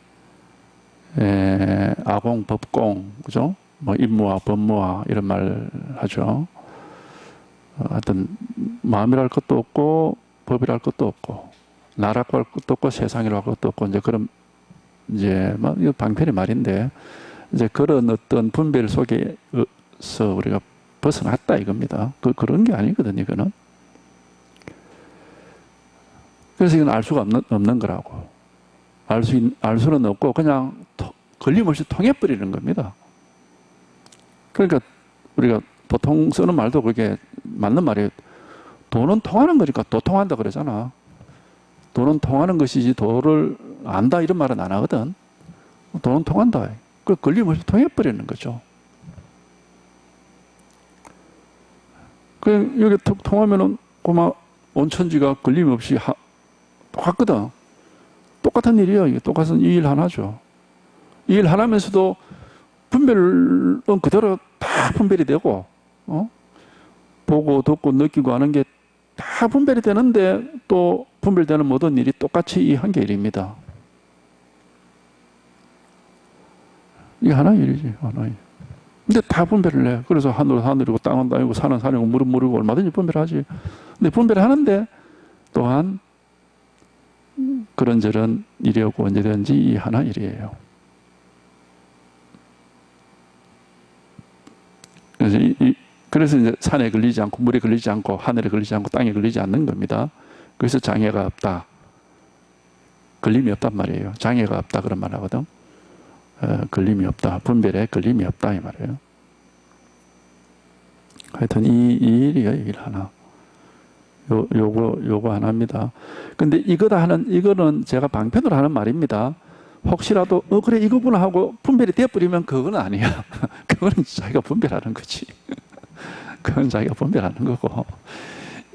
아공, 법공, 그죠? 뭐 임무와 법무와 이런 말 하죠. 하여튼 마음이랄 것도 없고 법이랄 것도 없고 나라고 할 것도 없고 세상이라고 할 것도 없고 이제 그런 이제 뭐 이거 방편의 말인데 이제 그런 어떤 분별 속에서 우리가 벗어났다 이겁니다. 그런 게 아니거든요, 이거는. 그래서 이건 알 수가 없는 거라고. 알 수는 없고 그냥 걸림없이 통해버리는 겁니다. 그러니까 우리가 보통 쓰는 말도 그게 맞는 말이에요. 도는 통하는 거니까 도통한다 그러잖아. 도는 통하는 것이지 도를 안다 이런 말은 안 하거든. 도는 통한다. 그 걸림없이 통해버리는 거죠. 그 여기 툭 통하면은 고마 온천지가 걸림없이 똑같거든. 똑같은 일이에요. 이게 똑같은 이 일 하나죠. 이 일 하나면서도 분별은 그대로 다 분별이 되고, 보고, 듣고, 느끼고 하는 게 다 분별이 되는데 또 분별되는 모든 일이 똑같이 이 한 개 일입니다. 이게 하나의 일이지, 하나의. 근데 다 분별을 해. 그래서 하늘은 하늘이고 땅은 땅이고 산은 산이고 물은 물이고 얼마든지 분별하지. 근데 분별하는데 또한 그런저런 일이 없고 언제든지 이 하나 일이에요. 그래서 이제 산에 걸리지 않고 물에 걸리지 않고 하늘에 걸리지 않고 땅에 걸리지 않는 겁니다. 그래서 장애가 없다. 걸림이 없단 말이에요. 장애가 없다 그런 말 하거든. 걸림이 없다. 분별에 걸림이 없다 이 말이에요. 하여튼 이 일이에요. 이 일 하나. 요거 하나입니다. 근데 이거는 제가 방편으로 하는 말입니다. 혹시라도, 그래, 이거구나 하고 분별이 되어버리면 그건 아니야. 그거는 자기가 분별하는 거지. 그건 자기가 분별하는 거고.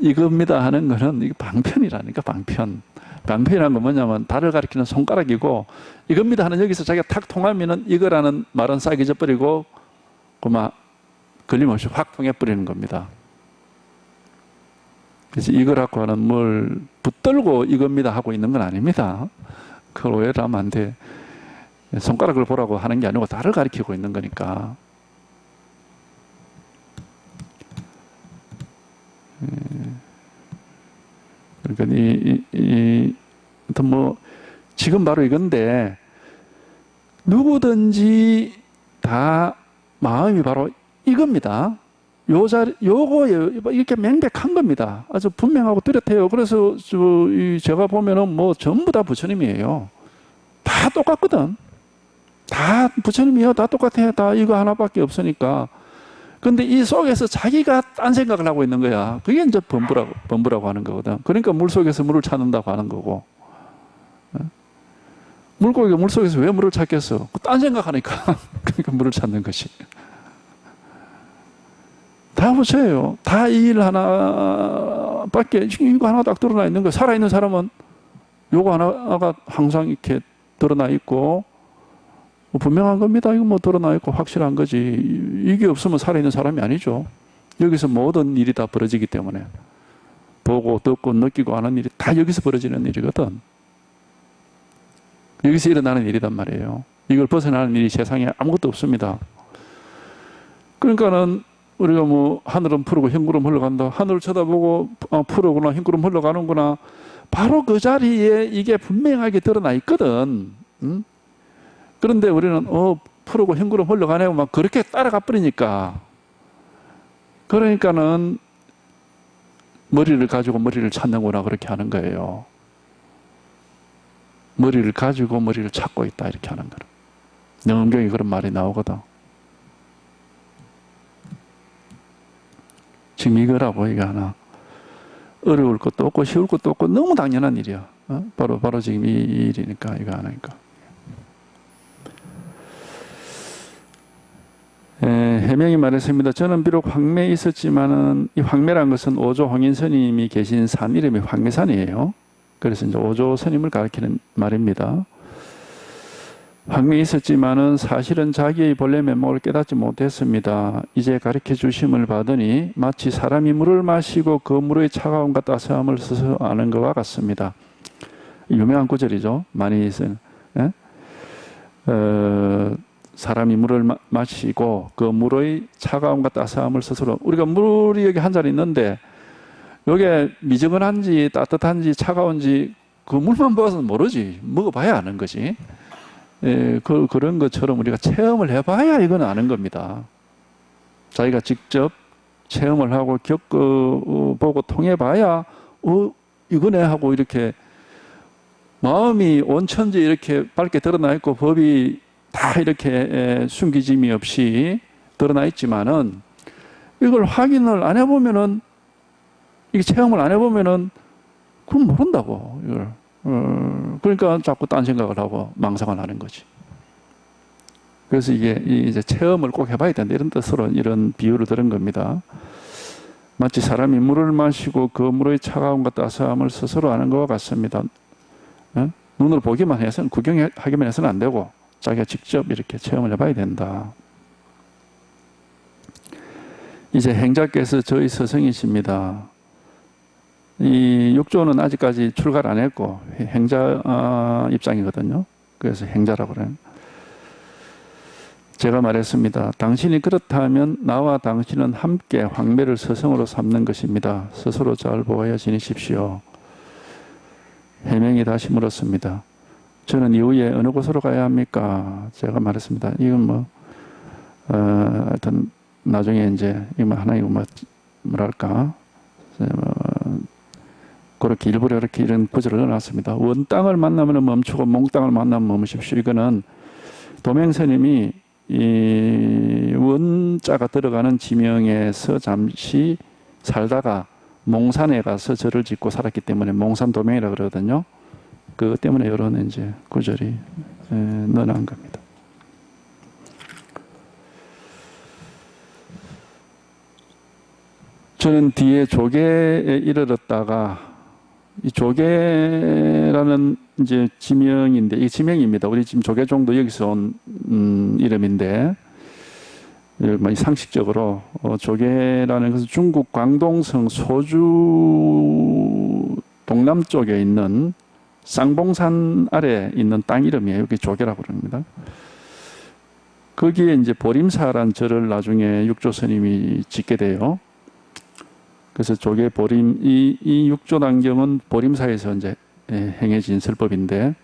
이겁니다 하는 거는 이게 방편이라니까, 방편. 방편이라는 건 뭐냐면 달을 가리키는 손가락이고, 이겁니다 하는 여기서 자기가 탁 통하면은 이거라는 말은 싹 잊어버리고, 그만 걸림없이 확 통해버리는 겁니다. 그래서 이거라고 하는 뭘 붙들고 이겁니다 하고 있는 건 아닙니다. 그걸 오해를 하면 안 돼. 손가락을 보라고 하는 게 아니고 달을 가리키고 있는 거니까. 그러니까 하여튼 뭐 지금 바로 이건데 누구든지 다 마음이 바로 이겁니다. 요거 이렇게 명백한 겁니다. 아주 분명하고 뚜렷해요. 그래서 제가 보면은 뭐 전부 다 부처님이에요. 다 똑같거든. 다 부처님이요. 다 똑같아요. 다 이거 하나밖에 없으니까. 근데 이 속에서 자기가 딴 생각을 하고 있는 거야. 그게 이제 범부라고 하는 거거든. 그러니까 물 속에서 물을 찾는다고 하는 거고. 물고기가 물 속에서 왜 물을 찾겠어? 딴 생각하니까. 그러니까 물을 찾는 것이. 다 부처예요. 다 이 일 하나밖에, 이거 하나 딱 드러나 있는 거야. 살아있는 사람은 요거 하나가 항상 이렇게 드러나 있고, 뭐 분명한 겁니다. 이거 뭐 드러나 있고 확실한 거지. 이게 없으면 살아있는 사람이 아니죠. 여기서 모든 일이 다 벌어지기 때문에. 보고, 듣고, 느끼고 하는 일이 다 여기서 벌어지는 일이거든. 여기서 일어나는 일이란 말이에요. 이걸 벗어나는 일이 세상에 아무것도 없습니다. 그러니까는 우리가 뭐 하늘은 푸르고 흰구름 흘러간다. 하늘을 쳐다보고 푸르구나 흰구름 흘러가는구나. 바로 그 자리에 이게 분명하게 드러나 있거든. 응? 그런데 우리는 푸르고 흰구름 흘러가네요. 막 그렇게 따라가 버리니까. 그러니까는 머리를 가지고 머리를 찾는구나 그렇게 하는 거예요. 머리를 가지고 머리를 찾고 있다 이렇게 하는 거예요. 영엄경에 그런 말이 나오거든. 지금 이거라고 이거 하나 어려울 것도 없고 쉬울 것도 없고 너무 당연한 일이야. 바로 지금 이 일이니까 이거 하나니까. 해명이 말했습니다. 저는 비록 황매에 있었지만은 이 황매란 것은 오조 황인 스님이 계신 산 이름이 황매산이에요. 그래서 이제 오조 스님을 가리키는 말입니다. 황매에 있었지만은 사실은 자기의 본래 면목을 깨닫지 못했습니다. 이제 가르쳐 주심을 받으니 마치 사람이 물을 마시고 그 물의 차가움과 따스함을 스스로 아는 것과 같습니다. 유명한 구절이죠. 많이 쓰는. 사람이 물을 마시고 그 물의 차가움과 따스함을 스스로, 우리가 물이 여기 한 잔 있는데 여기에 미지근한지 따뜻한지 차가운지 그 물만 봐서는 모르지. 먹어봐야 아는 거지. 그런 것처럼 우리가 체험을 해봐야 이건 아는 겁니다. 자기가 직접 체험을 하고 겪어보고 통해봐야 이거네 하고 이렇게 마음이 온천지 이렇게 밝게 드러나 있고 법이 다 이렇게 숨기짐이 없이 드러나 있지만은 이걸 확인을 안 해보면은, 이게 체험을 안 해보면은 그건 모른다고 이걸. 그러니까 자꾸 딴 생각을 하고 망상을 하는 거지. 그래서 이게 이제 체험을 꼭 해봐야 된다 이런 뜻으로 이런 비유를 들은 겁니다. 마치 사람이 물을 마시고 그 물의 차가움과 따스함을 스스로 아는 것과 같습니다. 눈으로 보기만 해서는, 구경하기만 해서는 안 되고 자기가 직접 이렇게 체험을 해봐야 된다. 이제 행자께서 저희 스승이십니다. 이 육조는 아직까지 출가를 안 했고 행자 입장이거든요. 그래서 행자라고 그래요. 제가 말했습니다. 당신이 그렇다면 나와 당신은 함께 황매를 스승으로 삼는 것입니다. 스스로 잘 보호하여 지내십시오. 해명이 다시 물었습니다. 저는 이후에 어느 곳으로 가야 합니까? 제가 말했습니다. 이건 하여튼 나중에 이제 이거 하나님 뭐랄까 그렇게 일부러 이렇게 이런 구절을 넣어놨습니다. 원 땅을 만나면 멈추고 몽 땅을 만나면 멈으십시오. 이거는 도명스님이 이 원자가 들어가는 지명에서 잠시 살다가 몽산에 가서 절을 짓고 살았기 때문에 몽산 도명이라고 그러거든요. 그것 때문에 이런 이제 구절이 넣어놓은 겁니다. 저는 뒤에 조계에 이르렀다가 이 조계라는 이제 지명인데, 이 지명입니다. 우리 지금 조계종도 여기서 온 이름인데, 상식적으로 조계라는 것은 중국 광동성 소주 동남쪽에 있는 쌍봉산 아래 있는 땅 이름이에요. 여기 조계라고 그럽니다. 거기에 이제 보림사란 절을 나중에 육조 스님이 짓게 돼요. 그래서 조계 보림, 이 육조단경은 보림사에서 이제 행해진 설법인데,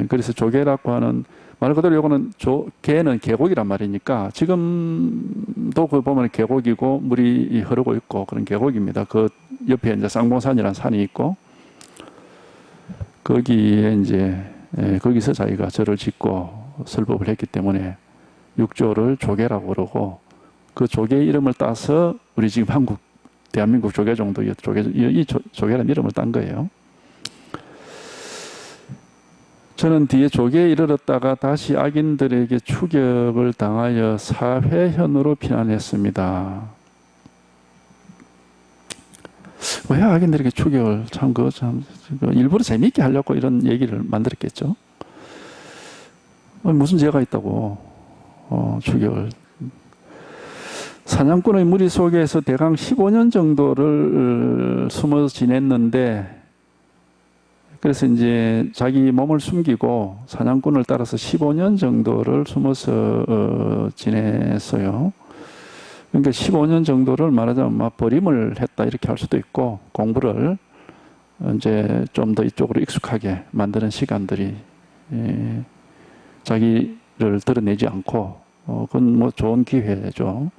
그래서 조계라고 하는, 말 그대로 요거는 개는 계곡이란 말이니까, 지금도 그 보면 계곡이고, 물이 흐르고 있고, 그런 계곡입니다. 그 옆에 이제 쌍봉산이라는 산이 있고, 거기에 이제, 거기서 자기가 절을 짓고 설법을 했기 때문에, 육조를 조계라고 그러고, 그 조계 이름을 따서 우리 지금 대한민국 조계 정도 이 조계라는 이름을 딴 거예요. 저는 뒤에 조계에 이르렀다가 다시 악인들에게 추격을 당하여 사회현으로 피난했습니다. 왜 악인들에게 추격을 일부러 재미있게 하려고 이런 얘기를 만들었겠죠. 무슨 죄가 있다고 추격을. 사냥꾼의 무리 속에서 대강 15년 정도를 숨어 지냈는데, 그래서 이제 자기 몸을 숨기고 사냥꾼을 따라서 15년 정도를 숨어서 지냈어요. 그러니까 15년 정도를 말하자면 막 버림을 했다 이렇게 할 수도 있고, 공부를 이제 좀 더 이쪽으로 익숙하게 만드는 시간들이, 자기를 드러내지 않고, 그건 뭐 좋은 기회죠.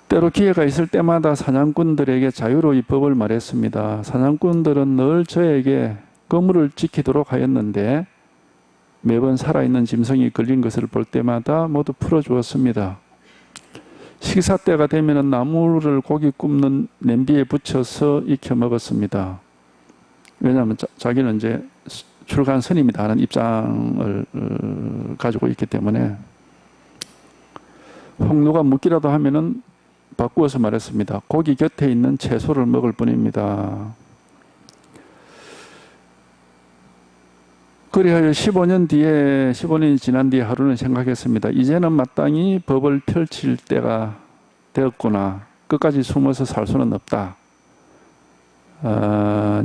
때로 기회가 있을 때마다 사냥꾼들에게 자유로이 법을 말했습니다. 사냥꾼들은 늘 저에게 거물을 지키도록 하였는데, 매번 살아있는 짐승이 걸린 것을 볼 때마다 모두 풀어주었습니다. 식사 때가 되면 나무를 고기 굽는 냄비에 붙여서 익혀 먹었습니다. 왜냐하면 자기는 이제 출간 스님이다 하는 입장을 가지고 있기 때문에, 혹 누가 묻기라도 하면은 바꾸어서 말했습니다. 고기 곁에 있는 채소를 먹을 뿐입니다. 그리하여 15년이 지난 뒤에 하루는 생각했습니다. 이제는 마땅히 법을 펼칠 때가 되었구나. 끝까지 숨어서 살 수는 없다.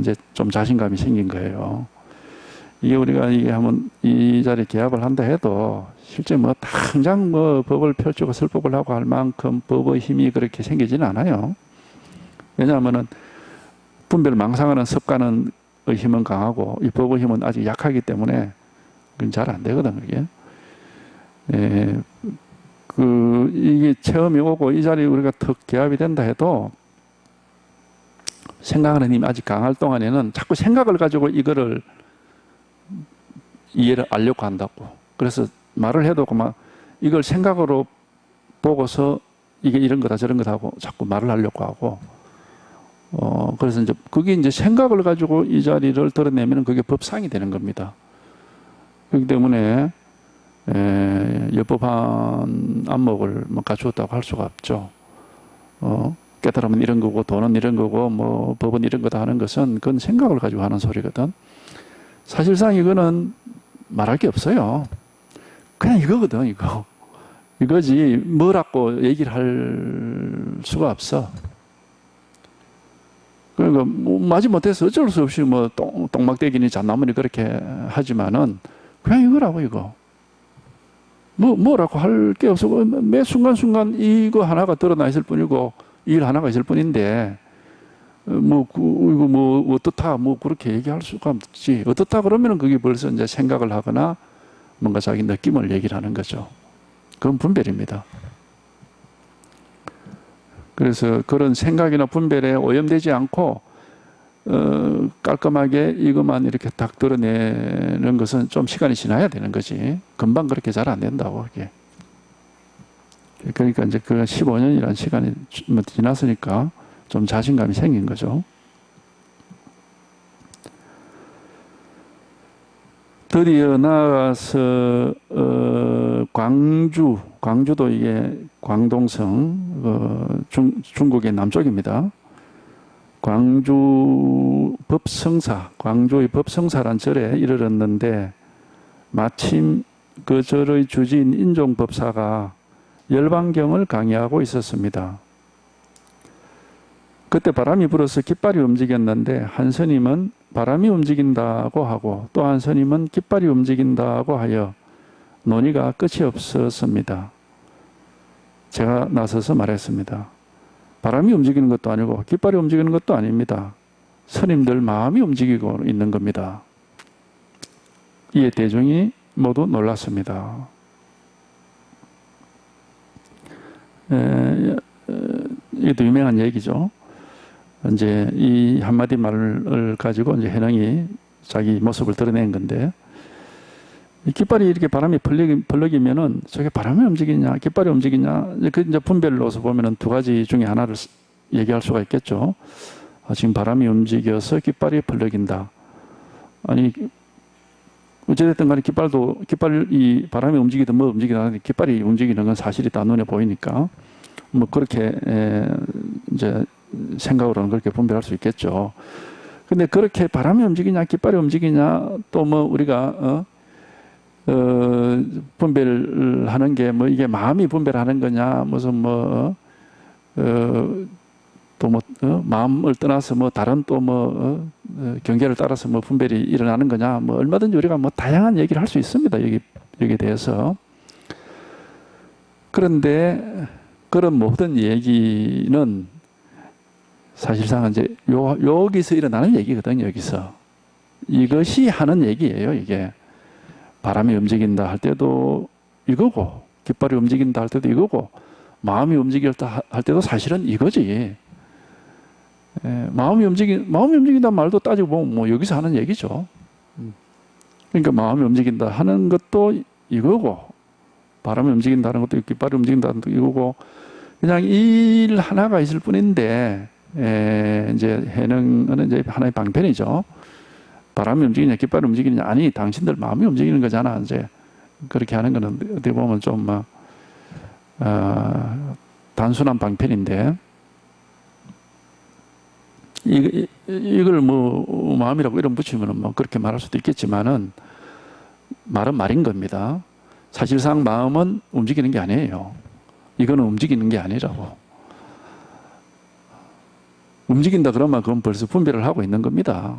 이제 좀 자신감이 생긴 거예요. 이게 우리가 한번 이 자리에 개합을 한다 해도 실제 뭐 당장 뭐 법을 펼치고 설법을 하고 할 만큼 법의 힘이 그렇게 생기지는 않아요. 왜냐하면은 분별 망상하는 습관의 힘은 강하고 이 법의 힘은 아직 약하기 때문에 그건 잘 안 되거든, 그게. 이게 체험이 오고 이 자리에 우리가 턱 개합이 된다 해도 생각하는 힘이 아직 강할 동안에는 자꾸 생각을 가지고 이거를 이해를 알려고 한다고. 그래서 말을 해도 막 이걸 생각으로 보고서 이게 이런 거다 저런 거다 하고 자꾸 말을 하려고 하고, 그래서 이제 그게 이제 생각을 가지고 이 자리를 드러내면 그게 법상이 되는 겁니다. 그렇기 때문에 여법한 안목을 뭐 갖추었다고 할 수가 없죠. 깨달으면 이런 거고 돈은 이런 거고 뭐 법은 이런 거다 하는 것은 그건 생각을 가지고 하는 소리거든. 사실상 이거는 말할 게 없어요. 그냥 이거거든, 이거. 이거지, 뭐라고 얘기를 할 수가 없어. 그러니까, 뭐, 마지못해서 어쩔 수 없이 뭐, 똥막대기니 잣나무니 그렇게 하지만은, 그냥 이거라고, 이거. 뭐라고 할 게 없어. 매 순간순간 이거 하나가 드러나 있을 뿐이고, 일 하나가 있을 뿐인데, 이거 어떻다, 그렇게 얘기할 수가 없지. 어떻다 그러면은 그게 벌써 이제 생각을 하거나 뭔가 자기 느낌을 얘기를 하는 거죠. 그건 분별입니다. 그래서 그런 생각이나 분별에 오염되지 않고, 깔끔하게 이것만 이렇게 딱 드러내는 것은 좀 시간이 지나야 되는 거지. 금방 그렇게 잘 안 된다고, 그게. 그러니까 이제 그 15년이라는 시간이 지났으니까 좀 자신감이 생긴 거죠. 드디어 나아가서 광주도 이게 광동성, 중국의 남쪽입니다. 광주의 법성사란 절에 이르렀는데, 마침 그 절의 주지인 인종법사가 열반경을 강의하고 있었습니다. 그때 바람이 불어서 깃발이 움직였는데 한 스님은 바람이 움직인다고 하고 또 한 스님은 깃발이 움직인다고 하여 논의가 끝이 없었습니다. 제가 나서서 말했습니다. 바람이 움직이는 것도 아니고 깃발이 움직이는 것도 아닙니다. 스님들 마음이 움직이고 있는 겁니다. 이에 대중이 모두 놀랐습니다. 이것도 유명한 얘기죠. 이제 이 한마디 말을 가지고 이제 해능이 자기 모습을 드러낸 건데, 이 깃발이 이렇게 바람이 벌럭이면은 저게 바람이 움직이냐, 깃발이 움직이냐, 그 이제 분별로서 보면은 두 가지 중에 하나를 얘기할 수가 있겠죠. 지금 바람이 움직여서 깃발이 벌럭인다. 아니, 어찌됐든 간에 깃발이 바람이 움직이든 뭐 움직이든 하는데 깃발이 움직이는 건 사실이다. 눈에 보이니까. 뭐 그렇게 이제 생각으로는 그렇게 분별할 수 있겠죠. 근데 그렇게 바람이 움직이냐, 깃발이 움직이냐, 또 뭐 우리가 분별하는 게 뭐 이게 마음이 분별하는 거냐, 무슨 뭐 또 뭐 마음을 떠나서 뭐 다른 또 뭐 경계를 따라서 뭐 분별이 일어나는 거냐, 뭐 얼마든지 우리가 뭐 다양한 얘기를 할 수 있습니다. 여기에 대해서. 그런데 그런 모든 얘기는 사실상 이제 여기서 일어나는 얘기거든요. 여기서 이것이 하는 얘기예요. 이게 바람이 움직인다 할 때도 이거고, 깃발이 움직인다 할 때도 이거고, 마음이 움직인다 할 때도 사실은 이거지. 마음이 움직인다 말도 따지고 보면 뭐 여기서 하는 얘기죠. 그러니까 마음이 움직인다 하는 것도 이거고, 바람이 움직인다는 것도 깃발이 움직인다는 것도 이거고, 그냥 일 하나가 있을 뿐인데, 이제 해능은 이제 하나의 방편이죠. 바람이 움직이냐, 깃발이 움직이냐, 아니, 당신들 마음이 움직이는 거잖아. 이제 그렇게 하는 거는 어떻게 보면 좀 단순한 방편인데, 이걸 뭐 마음이라고 이름 붙이면 뭐 그렇게 말할 수도 있겠지만은 말은 말인 겁니다. 사실상 마음은 움직이는 게 아니에요. 이거는 움직이는 게 아니라고. 움직인다 그러면 그건 벌써 분별을 하고 있는 겁니다.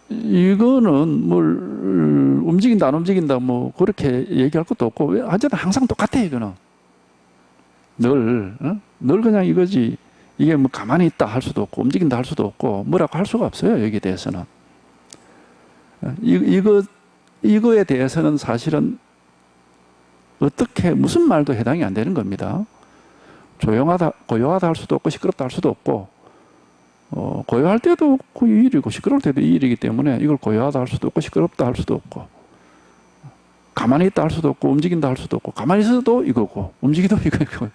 이거는 뭘 움직인다 안 움직인다 뭐 그렇게 얘기할 것도 없고 어쨌든 항상 똑같아. 이거는 늘 그냥 이거지. 이게 뭐 가만히 있다 할 수도 없고 움직인다 할 수도 없고 뭐라고 할 수가 없어요. 여기에 대해서는. 이거에 대해서는 사실은 어떻게 무슨 말도 해당이 안 되는 겁니다. 조용하다, 고요하다 할 수도 없고 시끄럽다 할 수도 없고, 고요할 때도 그 이 일이고 시끄러울 때도 이 일이기 때문에 이걸 고요하다 할 수도 없고 시끄럽다 할 수도 없고, 가만히 있다 할 수도 없고 움직인다 할 수도 없고, 가만히 있어도 이거고 움직이도 이거고,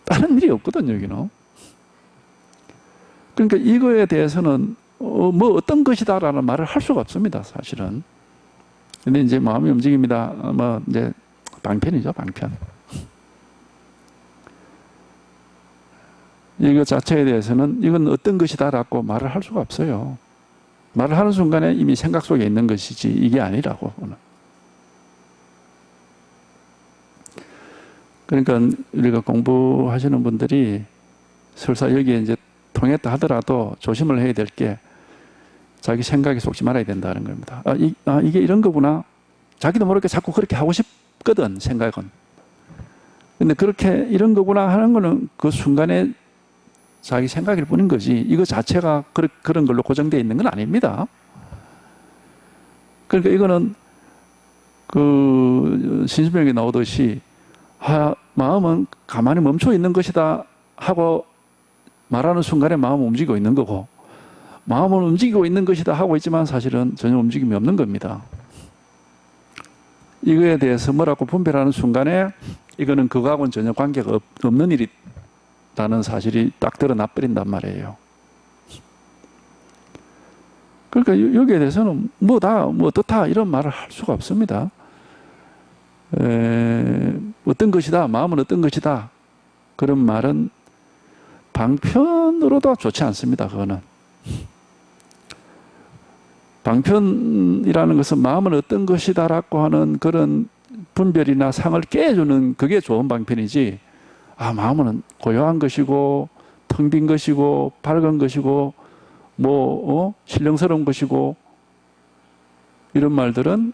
다른 일이 없거든요. 여기는. 그러니까 이거에 대해서는 뭐 어떤 것이다라는 말을 할 수가 없습니다. 사실은. 근데 이제 마음이 움직입니다. 뭐 이제 방편이죠, 방편. 이거 자체에 대해서는 이건 어떤 것이다라고 말을 할 수가 없어요. 말을 하는 순간에 이미 생각 속에 있는 것이지 이게 아니라고. 그러니까 우리가 공부하시는 분들이 설사 여기에 이제 통했다 하더라도 조심을 해야 될 게 자기 생각에 속지 말아야 된다는 겁니다. 이게 이런 거구나. 자기도 모르게 자꾸 그렇게 하고 싶거든, 생각은. 근데 그렇게 이런 거구나 하는 거는 그 순간에 자기 생각일 뿐인 거지. 이거 자체가 그런 걸로 고정되어 있는 건 아닙니다. 그러니까 이거는 그 신수명에 나오듯이 마음은 가만히 멈춰 있는 것이다 하고 말하는 순간에 마음은 움직이고 있는 거고, 마음은 움직이고 있는 것이다 하고 있지만 사실은 전혀 움직임이 없는 겁니다. 이거에 대해서 뭐라고 분별하는 순간에 이거는 그거하고는 전혀 관계가 없는 일이라는 사실이 딱 드러나 버린단 말이에요. 그러니까 여기에 대해서는 뭐다, 뭐 어떻다 이런 말을 할 수가 없습니다. 어떤 것이다, 마음은 어떤 것이다 그런 말은 방편으로도 좋지 않습니다. 그거는 방편이라는 것은 마음은 어떤 것이다라고 하는 그런 분별이나 상을 깨주는 그게 좋은 방편이지, 마음은 고요한 것이고 텅 빈 것이고 밝은 것이고 신령스러운 것이고 이런 말들은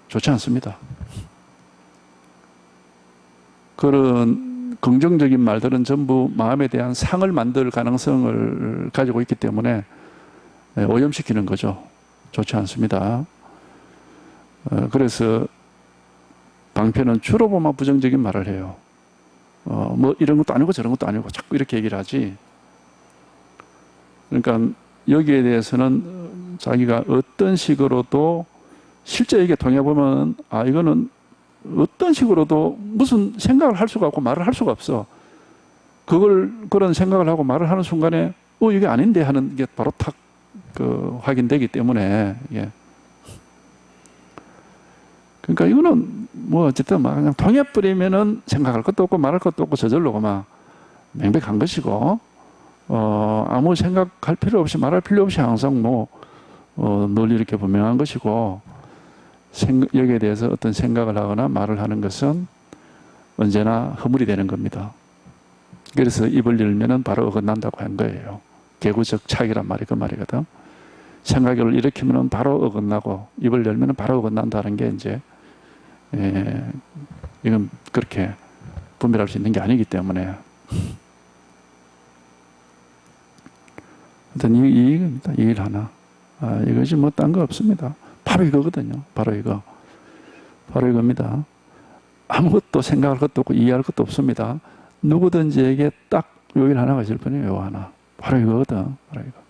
좋지 않습니다. 그런 긍정적인 말들은 전부 마음에 대한 상을 만들 가능성을 가지고 있기 때문에 오염시키는 거죠. 좋지 않습니다. 그래서 방패는 주로 보면 부정적인 말을 해요. 이런 것도 아니고 저런 것도 아니고 자꾸 이렇게 얘기를 하지. 그러니까 여기에 대해서는 자기가 어떤 식으로도 실제 이게 통해보면 이거는 어떤 식으로도 무슨 생각을 할 수가 없고 말을 할 수가 없어. 그런 생각을 하고 말을 하는 순간에 이게 아닌데 하는 게 바로 탁 확인되기 때문에 예. 그러니까 이거는 어쨌든 그냥 통해버리면은 생각할 것도 없고 말할 것도 없고 저절로 명백한 것이고 아무 생각할 필요 없이 말할 필요 없이 항상 늘 이렇게 분명한 것이고 여기에 대해서 어떤 생각을 하거나 말을 하는 것은 언제나 허물이 되는 겁니다. 그래서 입을 열면은 바로 어긋난다고 한 거예요. 개구적 착이란 말이 그 말이거든. 생각을 일으키면은 바로 어긋나고 입을 열면은 바로 어긋난다는 게 이제 이건 그렇게 분별할 수 있는 게 아니기 때문에 하여튼 이겁니다. 이 일 하나. 이것이 딴 거 없습니다. 바로 이거거든요. 바로 이겁니다. 아무것도 생각할 것도 없고 이해할 것도 없습니다. 누구든지에게 딱 요 일 하나가 있을 뿐이에요. 요 하나. 바로 이거거든. 바로 이거.